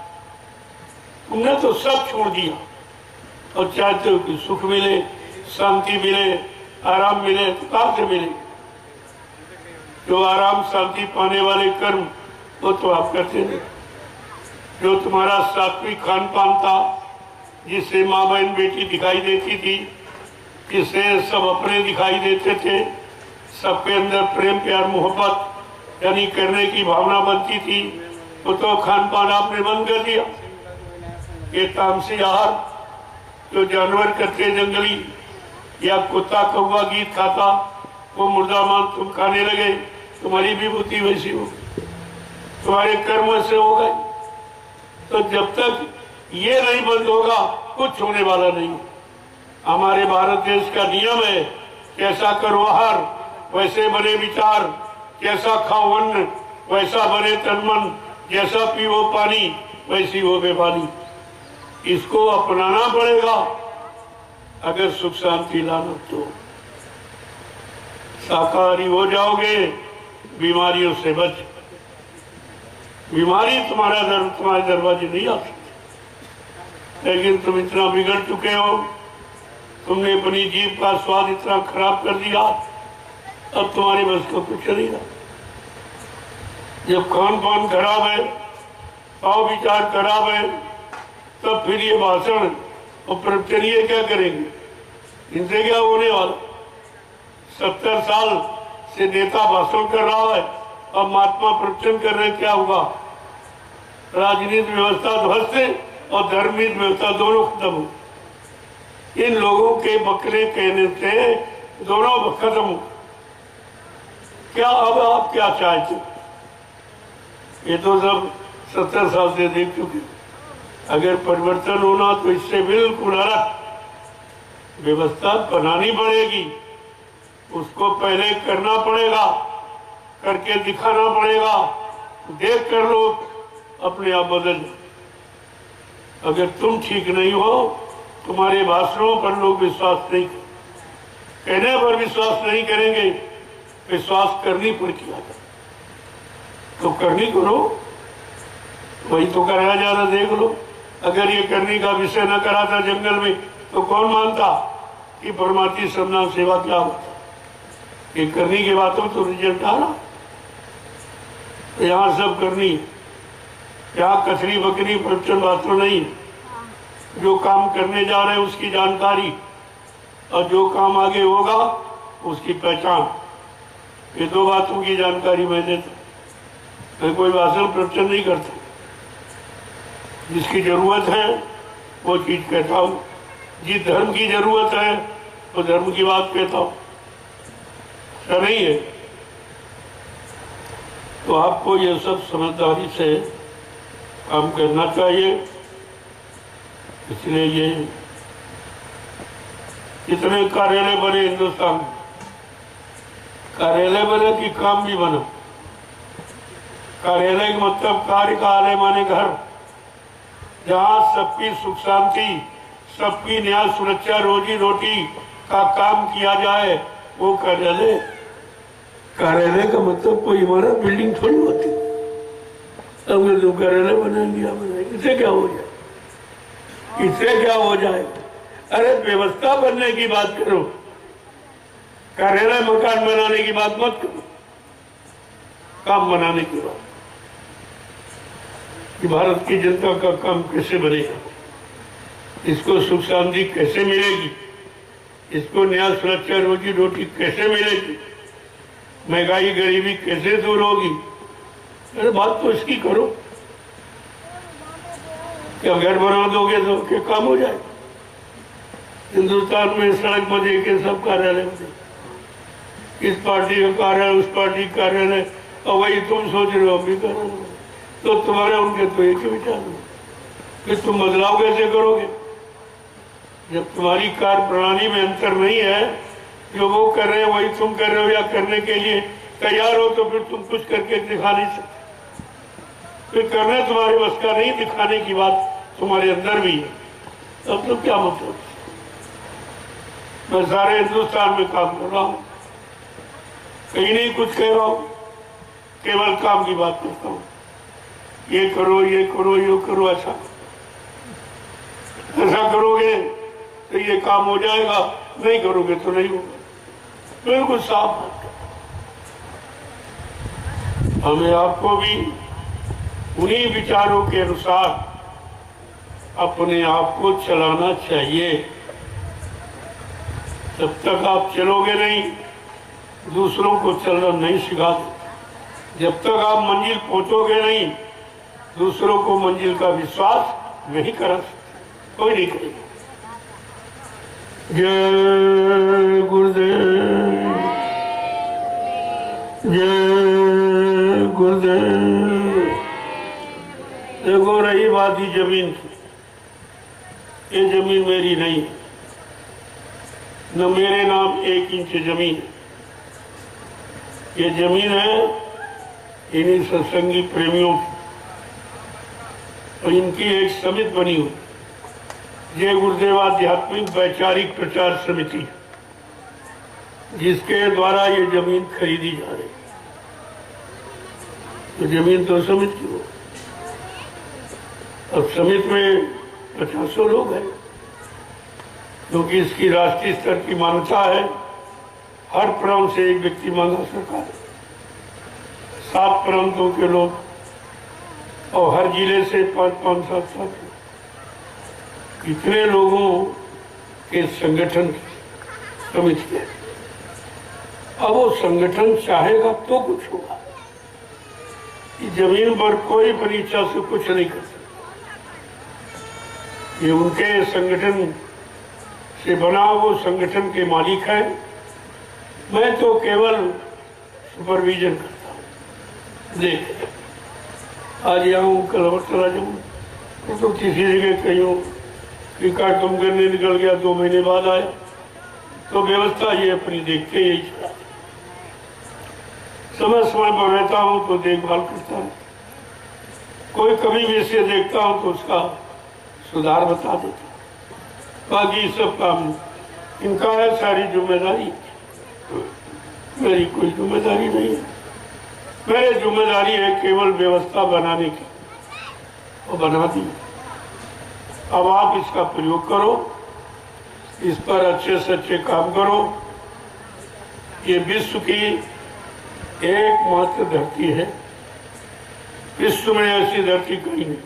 तुमने तो सब छोड़ दिया और चाहते हो कि सुख मिले, शांति मिले, आराम मिले, तो कहां से मिले? जो आराम शांति पाने वाले कर्म वो तो आप करते नहीं। जो तुम्हारा सात्विक खान पान था, जिससे माँ बहन बेटी दिखाई देती थी, जिससे सब अपने दिखाई देते थे, सबके अंदर प्रेम प्यार मोहब्बत यानी करने की भावना बनती थी, वो तो खान पान आपने बंद कर दिया। ये तामसी आहार जो जानवर कच्चे जंगली या कुत्ता कौवा गीत खाता, वो मुर्दा मान तुम खाने लगे, तुम्हारी विभूति वैसी हो, तुम्हारे कर्म से हो गए। तो जब तक ये नहीं बंद होगा, कुछ होने वाला नहीं। हमारे भारत देश का नियम है, कैसा करो आहार वैसे बने विचार, कैसा खाओ अन्न वैसा बने तन मन, जैसा पीओ पानी वैसी हो बेपानी। इसको अपनाना पड़ेगा अगर सुख शांति लाना तो। शाकाहारी हो जाओगे, बीमारियों से बच। बीमारी तुम्हारे दरवाजे नहीं आ सकती, लेकिन तुम इतना बिगड़ चुके हो, तुमने अपनी जीभ का स्वाद इतना खराब कर दिया, अब तुम्हारे बस का कुछ नहीं रहा। जब खान पान खराब है, भाव विचार खराब है, तब फिर ये भाषण और प्रवचनीय क्या करेंगे? इनसे क्या होने वाला? 70 साल से नेता भाषण कर रहा है, अब महात्मा प्रवचन कर रहे, क्या होगा? राजनीतिक व्यवस्था ध्वस्त है और धार्मिक व्यवस्था दोनों खत्म हो। इन लोगों के बकरे कहने से दोनों खत्म हो। क्या अब आप क्या चाहते? ये तो सब 70 साल से देख चुके। अगर परिवर्तन होना तो इससे बिल्कुल अलग व्यवस्था बनानी पड़ेगी। उसको पहले करना पड़ेगा, करके दिखाना पड़ेगा, देख कर लोग अपने आप बदल। अगर तुम ठीक नहीं हो, तुम्हारे भाषणों पर लोग विश्वास नहीं, कहने पर विश्वास नहीं करेंगे, विश्वास करनी पर किया तो करनी करो। वही तो कराया जा रहा, देख लो। अगर ये करने का विषय न करा था जंगल में, तो कौन मानता कि परमात्मा सबनाम सेवा क्या होता? ये करने के बातों तो रिजल्ट आ रहा। यहाँ सब करनी, यहाँ कचरी बकरी प्रवचन बातों नहीं। जो काम करने जा रहे हैं उसकी जानकारी और जो काम आगे होगा उसकी पहचान, ये दो बातों की जानकारी मैं देता। मैं कोई भाषण प्रवचन नहीं करता, जिसकी जरूरत है वो चीज कहता हूँ, जिस धर्म की जरूरत है वो धर्म की बात कहता हूँ। ऐसा नहीं है। तो आपको ये सब समझदारी से काम करना चाहिए। इसलिए ये कितने कार्यालय बने हिंदुस्तान में, कार्यालय बने कि काम भी बना। कार्यालय का मतलब कार्य का आलय माने घर, जहाँ सबकी सुख शांति, सबकी न्याय सुरक्षा, रोजी रोटी का काम किया जाए, वो कार्यालय। कार्यालय का मतलब कोई इमारत बिल्डिंग थोड़ी होती। अब जो कार्यालय बनाएंगे, इससे क्या हो जाए? इससे क्या हो जाए? अरे व्यवस्था बनने की बात करो, कार्यालय मकान बनाने की बात मत करो। काम बनाने की बात कि भारत की जनता का काम कैसे बनेगा, इसको सुख शांति कैसे मिलेगी, इसको न्याय सुरक्षा रोजी रोटी कैसे मिलेगी, महंगाई गरीबी कैसे दूर होगी। अरे बात तो इसकी करो। क्या घर बना दोगे तो क्या काम हो जाए? हिंदुस्तान में सड़क बने के सब कार्यालय बने, इस पार्टी का कार्यालय, उस पार्टी का कार्यालय, और वही तुम सोच रहे हो अभी करो, तो तुम्हारे उनके तो एक ही विचार हो, फिर तुम बदलाव कैसे करोगे? जब तुम्हारी कार्य प्रणाली में अंतर नहीं है, जो वो कर रहे हैं वही तुम कर रहे हो या करने के लिए तैयार हो, तो फिर तुम कुछ करके दिखा नहीं सकते। फिर करना तुम्हारे बस का नहीं, दिखाने की बात तुम्हारे अंदर भी है। अब तो क्या मतलब? मैं सारे हिंदुस्तान में काम कर रहा हूँ, कहीं नहीं कुछ कह रहा हूँ, केवल काम की बात करता हूँ। ये करो, ये करो, ये करो, ऐसा करोगे तो ये काम हो जाएगा, नहीं करोगे तो नहीं होगा। बिल्कुल साफ बात है। हमें आपको भी उन्हीं विचारों के अनुसार अपने आप को चलाना चाहिए। जब तक आप चलोगे नहीं, दूसरों को चलना नहीं सिखा दो। जब तक आप मंजिल पहुंचोगे नहीं, दूसरों को मंजिल का विश्वास नहीं करा सकते, कोई नहीं करेगा। जय गुरुदेव, जय गुरुदेव। देखो, रही बात ही जमीन की, ये जमीन मेरी नहीं है, न मेरे नाम 1 इंच जमीन है। ये जमीन है इन्हीं सत्संगी प्रेमियों की, और इनकी एक समिति बनी हुई, जय गुरुदेव आध्यात्मिक वैचारिक प्रचार समिति, जिसके द्वारा ये जमीन खरीदी जा रही। तो जमीन तो समिति की हो। अब समिति में 50 लोग हैं, क्योंकि इसकी राष्ट्रीय स्तर की मान्यता है। हर प्रांत से एक व्यक्ति मांगा सरकार, 7 प्रांतों के लोग, और हर जिले से 5-5, 7-7 कितने लोगों के संगठन की समिति है। अब वो संगठन चाहेगा तो कुछ होगा। जमीन पर कोई अपनी इच्छा से कुछ नहीं कर सकता। ये उनके संगठन से बना, वो संगठन के मालिक है। मैं तो केवल सुपरविजन करता हूँ। देख, आज यहाँ हूँ, कल और चला जाऊँ, तो किसी जगह कहीं हूँ कि कार्ड तुम करने निकल गया, 2 महीने बाद आया, तो व्यवस्था ये अपनी देखते यही चला। समय समय पर रहता हूँ तो देखभाल करता हूँ, कोई कभी भी इसे देखता हूँ तो उसका सुधार बता देता हूँ। बाकी सब काम इनका है, सारी जिम्मेदारी मेरी कोई जिम्मेदारी नहीं है। मेरी जिम्मेदारी है केवल व्यवस्था बनाने की, वो बना दी। अब आप इसका प्रयोग करो, इस पर अच्छे से अच्छे काम करो। ये विश्व की एकमात्र धरती है, विश्व में ऐसी धरती कहीं नहीं।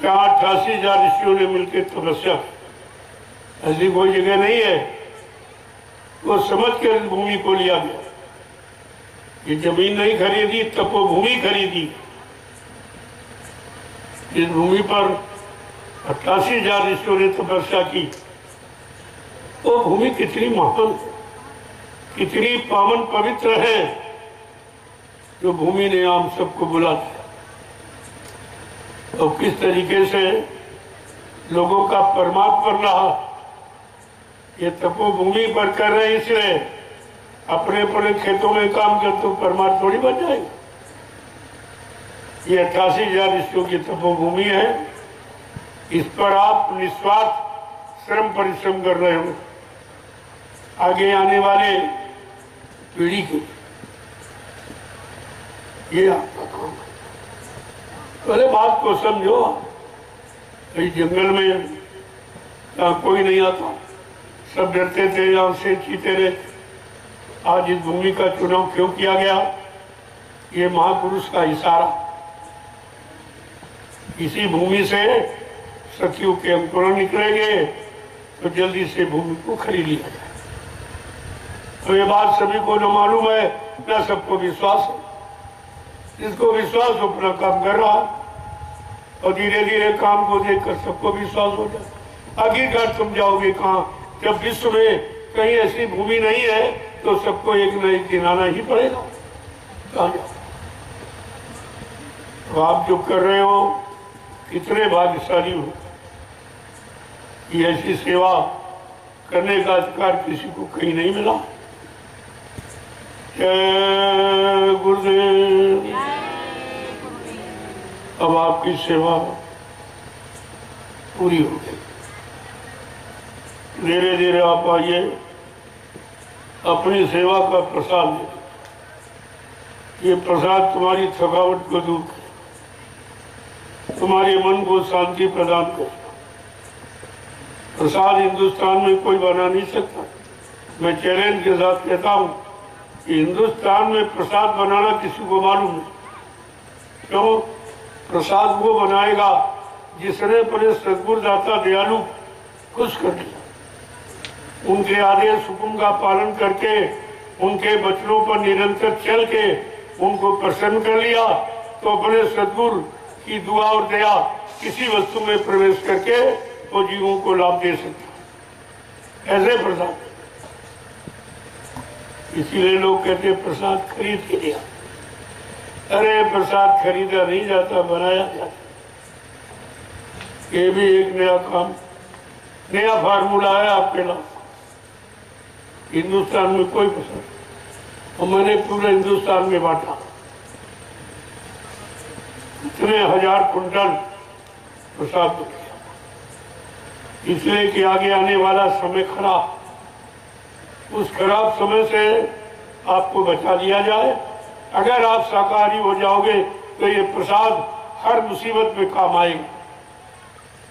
जहाँ 88,000 ऋषियों ने मिलकर तपस्या की, ऐसी कोई जगह नहीं है। वो समझ कर भूमि को लिया गया। ये जमीन नहीं खरीदी, तपोभूमि खरीदी। इस भूमि पर 88,000 ऋषियों ने तपस्या की। वो भूमि कितनी महान, कितनी पावन पवित्र है, जो भूमि ने हम सबको बुला दिया। और किस तरीके से लोगों का परमात्मा रहा। ये तपोभूमि पर कर रहे, इसलिए अपने अपने खेतों में काम कर तो परमात्मा थोड़ी बन जाएगी। ये 88,000 ऋषियों की तपोभूमि है। इस पर आप निस्वार्थ श्रम परिश्रम कर रहे हो, आगे आने वाले पीढ़ी की। ये आपका काम है। पहले बात को समझो। इस जंगल में जहाँ कोई नहीं आता, सब डरते थे, यहाँ से चीते रहते। आज इस भूमि का चुनाव क्यों किया गया? ये महापुरुष का इशारा। इसी भूमि से सखियों के अंकुरण निकलेंगे, तो जल्दी से भूमि को खरीद लिया जाए। तो ये बात सभी को न मालूम है, न सबको विश्वास है। जिसको विश्वास हो अपना काम कर रहा, और धीरे धीरे काम को देखकर सबको विश्वास हो जाए। आखिरकार तुम जाओगे कहाँ? जब विश्व में कहीं ऐसी भूमि नहीं है, तो सबको एक न एक दिन आना ही पड़ेगा। कहाँ जाओ? तो आप जो कर रहे हो कितने भाग्यशाली हो कि ऐसी सेवा करने का अधिकार किसी को कहीं नहीं मिला। जय गुरुदेव। अब आपकी सेवा पूरी हो गई। धीरे धीरे आप आइए, अपनी सेवा का प्रसाद ले। ये प्रसाद तुम्हारी थकावट को दूर करे, तुम्हारे मन को शांति प्रदान करे। प्रसाद हिंदुस्तान में कोई बना नहीं सकता। मैं चैलेंज के साथ कहता हूँ कि हिंदुस्तान में प्रसाद बनाना किसी को मालूम नहीं। क्यों? प्रसाद वो बनाएगा जिसने अपने सद्गुरुदाता दयालु खुश कर दिया, उनके आदेश हुक्म का पालन करके, उनके वचनों पर निरंतर चल के उनको प्रसन्न कर लिया, तो अपने सद्गुरु की दुआ और दया किसी वस्तु में प्रवेश करके वो जीवों को लाभ दे सकता। ऐसे प्रसाद, इसीलिए लोग कहते हैं प्रसाद खरीद के लिया। अरे प्रसाद खरीदा नहीं जाता, बनाया जाता। ये भी एक नया काम, नया फार्मूला है आपके नाम। हिंदुस्तान में कोई प्रसाद, और मैंने पूरे हिंदुस्तान में बांटा। इतने 1000 कुंटल प्रसाद किया, इसलिए कि आगे आने वाला समय खराब, उस खराब समय से आपको बचा लिया जाए। अगर आप शाकाहारी हो जाओगे तो ये प्रसाद हर मुसीबत में काम आएगा।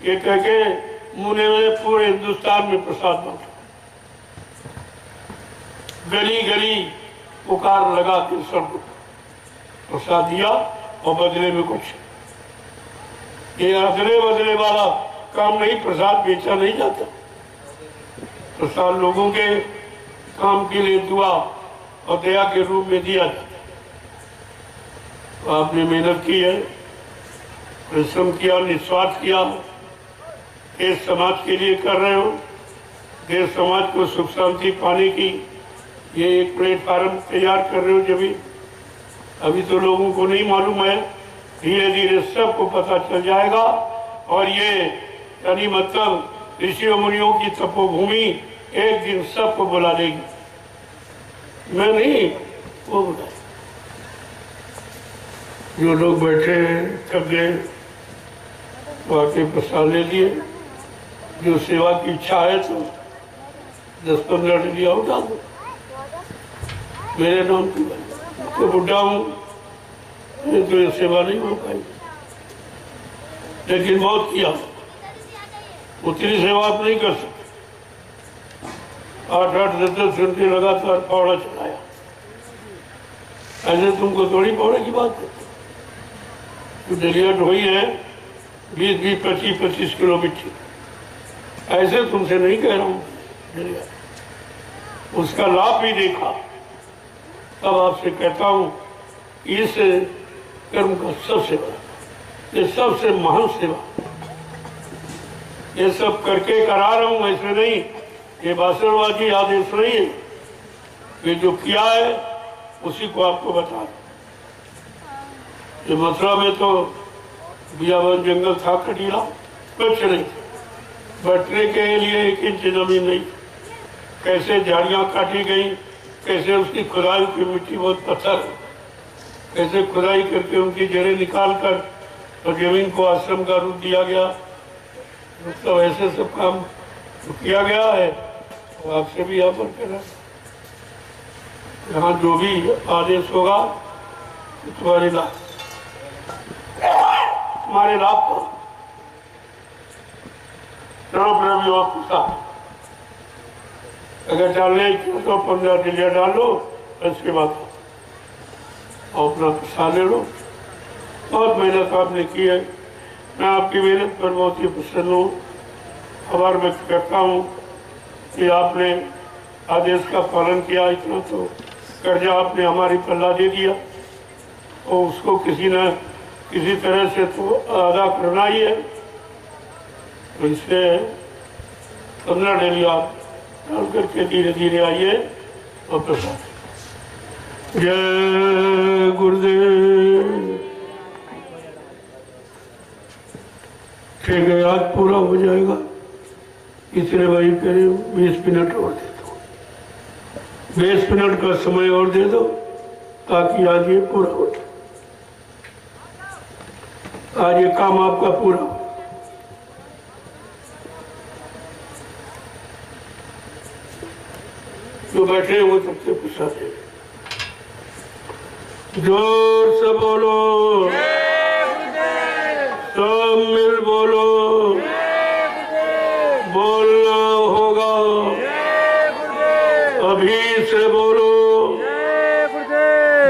ये कह के मुने में पूरे हिंदुस्तान में प्रसाद बांटा, गली गली पुकार लगा के सब प्रसाद दिया, और बदले में कुछ। ये अदले बदले वाला काम नहीं, प्रसाद बेचा नहीं जाता। प्रसाद लोगों के काम के लिए दुआ और दया के रूप में दिया जाता। तो आपने मेहनत की है, परिश्रम किया, निस्वार्थ किया, देश समाज के लिए कर रहे हो। देश समाज को सुख शांति पाने की ये एक प्लेटफार्म तैयार कर रहे हो। जब अभी तो लोगों को नहीं मालूम है, धीरे धीरे सबको पता चल जाएगा। और ये यानी मतलब ऋषि मुनियों की तपोभूमि एक दिन सबको बुला लेगी। मैं नहीं, वो बुलाए। जो लोग बैठे थक गए वो आके प्रसाद ले लिए। जो सेवा की इच्छा है तो 10-15 डिलिया उठा दो मेरे नाम की। तो बुढ़ा हूँ तो ये सेवा नहीं हो पाई, लेकिन बहुत किया। उतनी सेवा आप नहीं कर सकते। 8-8 10-10 घंटे लगातार पौड़ा चलाया। ऐसे तुमको थोड़ी पौड़े की बात करते। तो डलिया ढोई है 20-20, 25-25 किलो मिट्टी। ऐसे तुमसे नहीं कह रहा हूँ, डलिया उसका लाभ भी देखा। तब आपसे कहता हूँ इस कर्म का सबसे बड़ा, ये सबसे महान सेवा, ये सब करके करा रहा हूँ। ऐसे नहीं, ये भाषणबाजी आदेश नहीं है। ये जो किया है उसी को आपको बता रहा। ये मथुरा में तो बियावन जंगल था, कटीला, कुछ नहीं, बैठने के लिए 1 इंच जमीन नहीं। कैसे झाड़ियाँ काटी गई, कैसे उसकी खुदाई की मिट्टी बहुत पत्थर, कैसे खुदाई करके उनकी जड़ें निकाल कर और जमीन को आश्रम का रूप दिया गया। मतलब ऐसे सब काम तो किया गया है। तो आपसे भी यहाँ पर करा, यहाँ जो भी आदेश होगा तुम्हारे लाभ, तुम्हारे लाभ पर चलो प्रेमी आपके साथ। अगर डालने तो 15 डिलिया डालो, इसके बाद और अपना प्रसाद ले लो। बहुत मेहनत आपने की है, मैं आपकी मेहनत पर बहुत ही प्रसन्न हूँ। आभार व्यक्त करता हूँ कि आपने आदेश का पालन किया। इतना तो कर्जा आपने हमारी पल्ला दे दिया, और उसको किसी न किसी तरह से तो अदा करना ही है। तो इसलिए 15 डिलिया डाल करके धीरे धीरे आइए और प्रसाद। जय गुरुदेव। ठीक है, आज पूरा हो जाएगा। इसलिए भाई करीब 20 मिनट और दे दो, 20 मिनट का समय और दे दो ताकि आज ये पूरा हो जाए। आज ये काम आपका पूरा हो। जो बैठे हैं वो सबसे पूछा दे, जोर से बोलो, सब मिल बोलो, बोलना होगा, अभी से बोलो,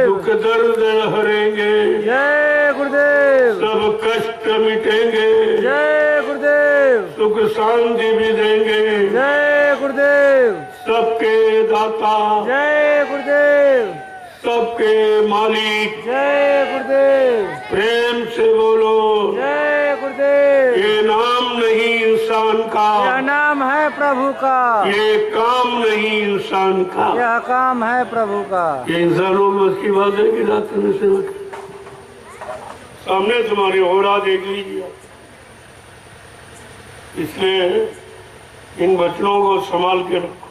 दुख दर्द हरेंगे, जय गुरुदेव, सब कष्ट मिटेंगे, जय गुरुदेव, सुख शांति भी देंगे, जय गुरुदेव, सबके दाता, जय गुरुदेव, सबके मालिक, जय गुरुदेव, प्रेम से बोलो, जय गुरुदेव। ये नाम नहीं इंसान का, यह नाम है प्रभु का, ये काम नहीं इंसान का। यह काम है प्रभु का। ये इंसानों में बस की बात है कि रात में सेवा करें। सामने तुम्हारे हो रहा देख लीजिए, इसलिए इन बच्चों को संभाल के रखो,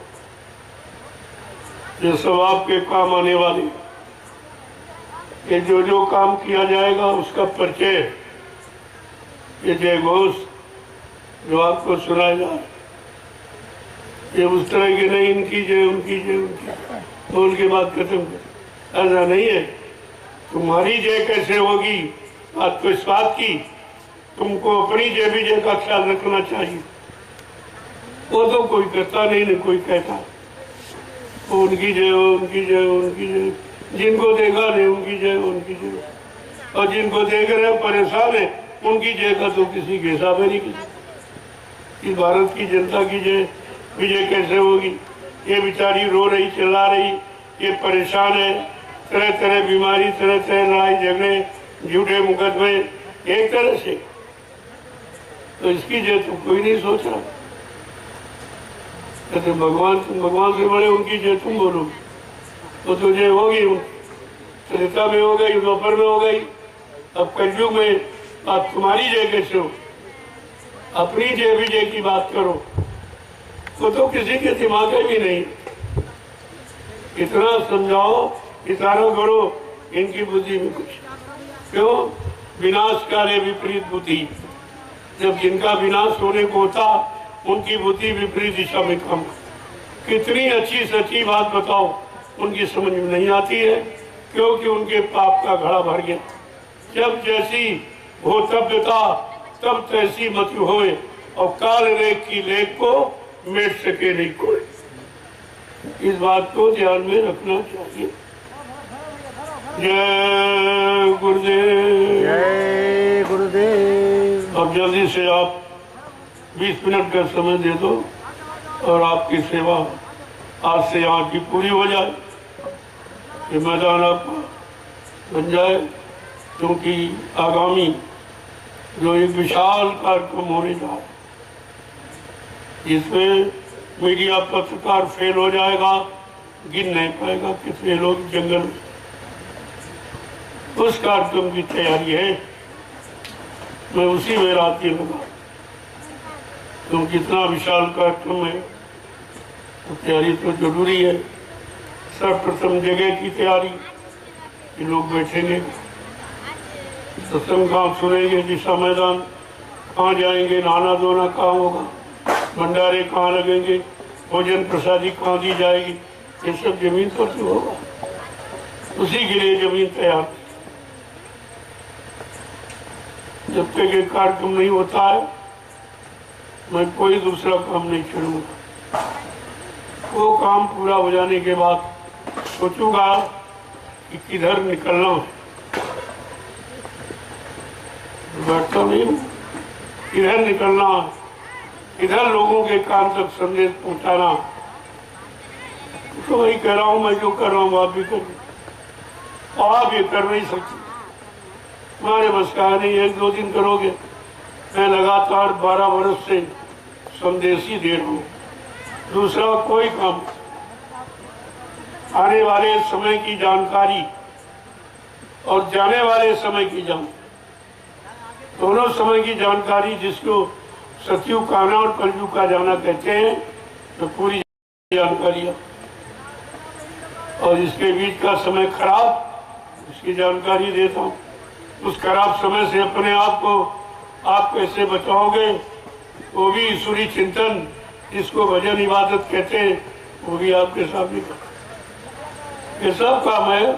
ये सब आपके काम आने वाले। ये जो काम किया जाएगा उसका परिचय, ये जय घोष जो आपको सुनाया जा रहा है, ये उस तरह की नहीं, इनकी जय उनकी जय उनकी बोल के बात खत्म कर, ऐसा नहीं है। तुम्हारी जय कैसे होगी बात को इस बात की, तुमको अपनी जय विजय का ख्याल रखना चाहिए। वो तो कोई करता नहीं, न कोई कहता, उनकी जय उनकी जय उनकी जय, जिनको देखा नहीं उनकी जय उनकी जय, और जिनको देख रहे परेशान है उनकी जय का तो किसी के हिसाब नहीं किसी। इस भारत की जनता की जय विजय कैसे होगी? ये बेचारी रो रही, चिल्ला रही, ये परेशान है, तरह तरह बीमारी, तरह तरह लड़ाई झगड़े, झूठे मुकदमे, एक तरह से, तो इसकी जय तो कोई नहीं सोच रहा। कहते भगवान से बड़े उनकी जय तुम बोलो, तो तुझे होगी, त्रेता में हो गई, दोपहर में हो गई, अब कलयुग में आप तुम्हारी जय कैसे हो? अपनी जय विजय की बात करो, तो किसी के दिमाग में भी नहीं। इतना समझाओ, इशारा करो, इनकी बुद्धि में कुछ क्यों? विनाशकारी विपरीत बुद्धि, जब जिनका विनाश होने को होता उनकी बुद्धि विपरीत दिशा में काम। कितनी अच्छी सच्ची बात बताओ, उनकी समझ में नहीं आती है, क्योंकि उनके पाप का घड़ा भर गया। जब जैसी हो तब्यता तब तैसी मत होए, और काल रेख की लेख को मिट सके नहीं कोई। इस बात को ध्यान में रखना चाहिए। जय गुरुदेव, जय गुरुदेव। अब जल्दी से आप 20 मिनट का समय दे दो और आपकी सेवा आज से यहाँ की पूरी हो जाए, ये मैदान आपका बन जाए। क्योंकि आगामी जो एक विशाल कार्यक्रम होने जा रहा है, जिसमें मीडिया पत्रकार फेल हो जाएगा, गिन नहीं पाएगा कितने लोग जंगल में, उस कार्यक्रम की तैयारी है। मैं उसी में रात ही लगा, क्योंकि इतना विशाल कार्यक्रम है तो तैयारी तो जरूरी है। सर्वप्रथम जगह की तैयारी कि लोग बैठेंगे, सत्संग कहाँ सुनेंगे, दिशा मैदान कहाँ जाएंगे, नहाना धोना कहाँ होगा, भंडारे कहाँ लगेंगे, भोजन प्रसादी कहाँ दी जाएगी, ये सब जमीन पर तो होगा। उसी के लिए जमीन तैयार। जब तक ये कार्यक्रम नहीं होता है मैं कोई दूसरा काम नहीं छोड़ूंगा। वो काम पूरा हो जाने के बाद सोचूंगा कि किधर निकलना है, बैठता नहीं हूँ, किधर निकलना, इधर लोगों के कान तक संदेश पहुंचाना। तो वही कह रहा हूँ, मैं जो कर रहा हूँ आप भी करो, और आप ये कर नहीं सकते, हमारे बस का नहीं। 1-2 दिन करोगे, मैं लगातार 12 वर्ष से संदेश ही दे रहा हूँ, दूसरा कोई काम। आने वाले समय की जानकारी और जाने वाले समय की जानकारी, दोनों समय की जानकारी जिसको सतयुग का आना और कलयुग का जाना कहते हैं, तो पूरी जानकारी है। और इसके बीच का समय खराब, इसकी जानकारी देता हूँ। उस खराब समय से अपने आप को आप कैसे बचाओगे, वो भी ईश्वरी चिंतन, जिसको भजन इबादत कहते हैं, वो भी आपके सामने कर। ये सब काम है,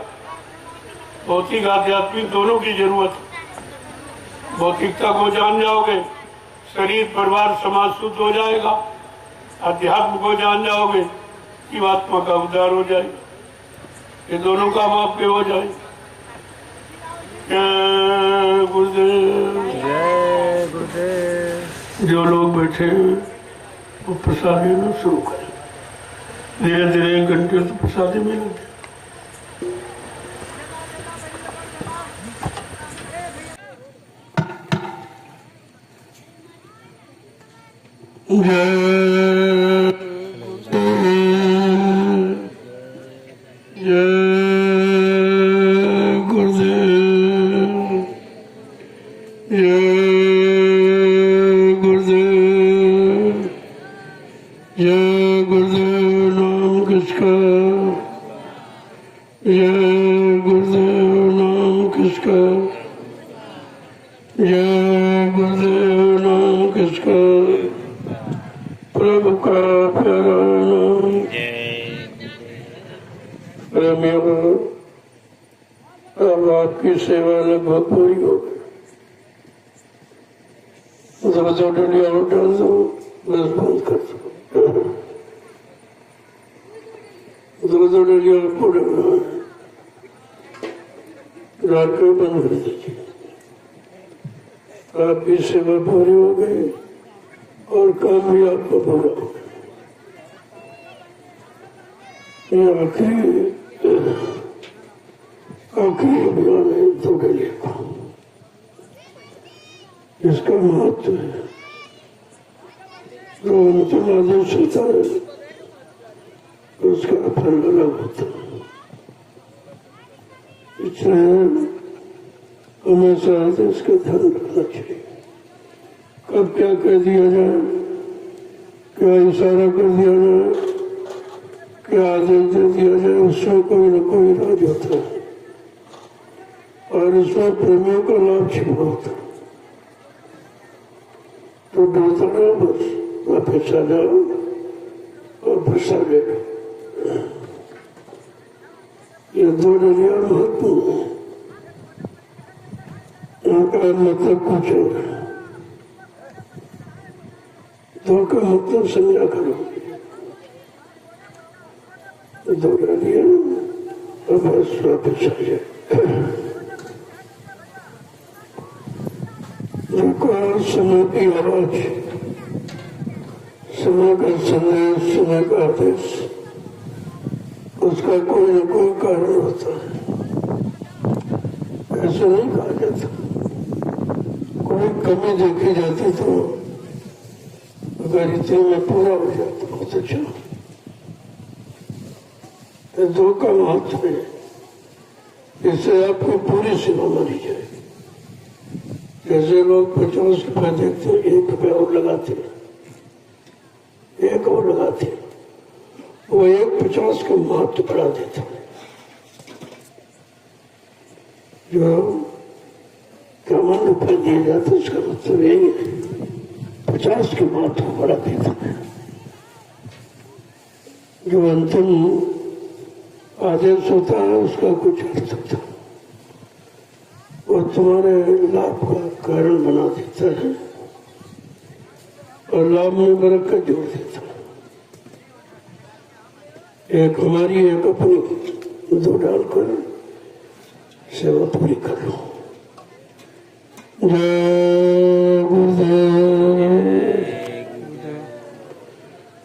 भौतिक आध्यात्मिक दोनों की जरूरत है। भौतिकता को जान जाओगे, शरीर परिवार समाज शुद्ध हो जाएगा। अध्यात्म को जान जाओगे, जीवात्मा का उद्धार हो जाएगा। ये दोनों काम आपके हो जाए। जय गुरुदेव। जय गुरुदेव। जो लोग बैठे हैं वो प्रसाद लेना शुरू करें। धीरे धीरे 1 घंटे तो प्रसाद मिलेंगे। प्रभु का प्यारा नाम। अब आपकी सेवा लगभग पूरी हो गई। दो डलिया डाल दो, बस बंद कर दो। दो डलिया पूरे डाल कर बंद कर दीजिए। आपकी सेवा पूरी हो गई और काम भी आपका पूरा हो गया। ये आखिरी अभियान है 2 डलिया का। इसका महत्व है, जो अंतिम आदेश होता है उसका फल अलग होता है। इसलिए हमेशा आदेश का ध्यान रखना चाहिए। कब क्या कह दिया जाए, क्या इशारा कर दिया जाए, क्या आदेश दे दिया जाए, उसमें कोई न कोई राज होता है और इसमें प्रेमियों का लाभ छिपा होता है। तो डरता रहो, बस वापस आ जाओ और प्रसाद ले लो। ये 2 डलिया महत्वपूर्ण है। इनका मतलब कुछ है। 2 का मतलब समझा करो। 2 डलिया और बस वापस आ जाए। समय की आवाज, समय का संदेश, समय का आदेश, उसका कोई न कोई कारण होता है। ऐसा नहीं कहा जाता। कोई कमी देखी जाती तो अगर इतने में पूरा हो जाता बहुत अच्छा। तो 2 का महत्व है, इससे आपकी पूरी सेवा मानी जाएगी। जैसे लोग 50 रुपया देखते हैं, 1 रुपया और लगाते हैं, 1 और लगाते हैं, वो 1.50 का महत्व बढ़ा देता है। जो 51 रुपये दिए जाते हैं, उसका मतलब यही है 50 के महत्व बढ़ा देता है। जो अंतिम आदेश होता है उसका कुछ अर्थ होता है, वो तुम्हारे लाभ का कारण बना देता है और लाभ में बरकत जोड़ देता है। एक हमारी, एक अपनी, 2 डालकर सेवा पूरी कर लो। जय गुरुदेव।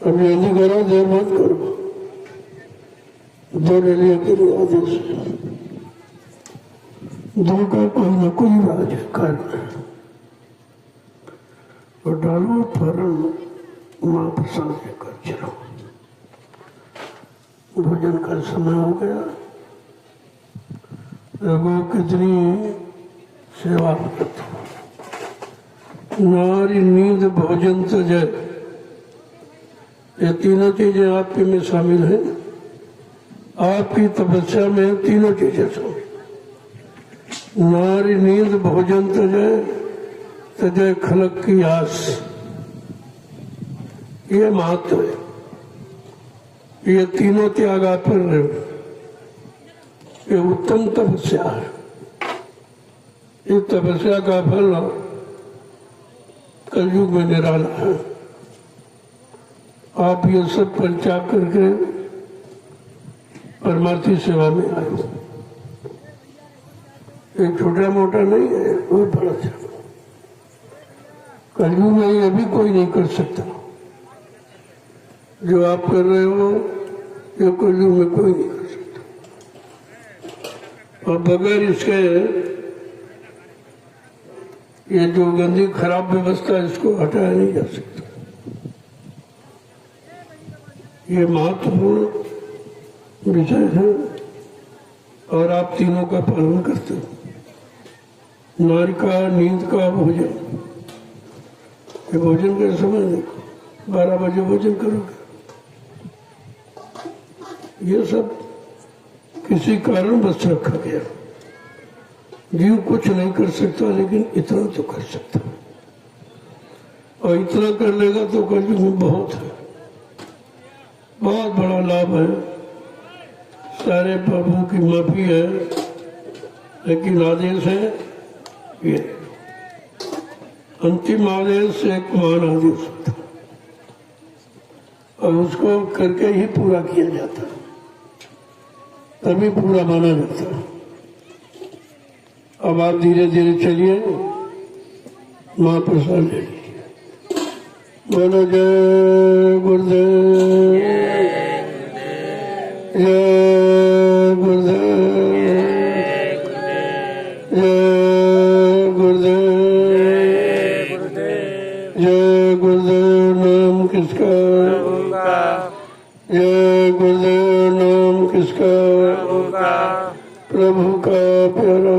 अब जल्दी करो, देर मत करो। 2 डलिया के लिए आदेश है। 2 का कोई न कोई राज कारण है। और डालो फरण माँ प्रसाद लेकर चलो। भोजन का समय हो गया। देखो कितनी सेवा करते हो। नारी नींद भोजन तजय, ये तीनों चीजें आपके में शामिल हैं। आपकी तपस्या में तीनों चीजें शामिल। नारी नींद भोजन तजय, तजय खलक की आस, ये महत्व है। ये तीनों त्याग आप कर रहे हो, ये उत्तम तपस्या है। इस तपस्या का फल कलयुग में निराला है। आप ये सब परित्याग करके परमार्थी सेवा में आए हो। ये छोटा मोटा नहीं है, वो बड़ा अच्छा। कलयुग में ये भी कोई नहीं कर सकता जो आप कर रहे हो, ये कलयुग में कोई नहीं कर सकता। और बगैर इसके ये जो गंदी खराब व्यवस्था है, इसको हटाया नहीं जा सकता। ये महत्वपूर्ण विषय है और आप तीनों का पालन करते हो। नारी का नींद का भोजन, ये भोजन के समय देखो 12 बजे भोजन करोगे। ये सब किसी कारण बस रखा गया। जीव कुछ नहीं कर सकता, लेकिन इतना तो कर सकता, और इतना कर लेगा तो कलयुग में बहुत है, बहुत बड़ा लाभ है। सारे पापों की माफी है, लेकिन आदेश है ये अंतिम आदेश एक महान आदेश होता है, और उसको करके ही पूरा किया जाता है, तभी पूरा माना जाता है। अब आप धीरे धीरे चलिए, महाप्रसाद ले लीजिए। बोलो जय गुरुदेव, जय गुरुदेव, जय गुरुदेव, जय गुरुदेव। नाम किसका? जय गुरुदेव। नाम किसका? प्रभु का प्यारा।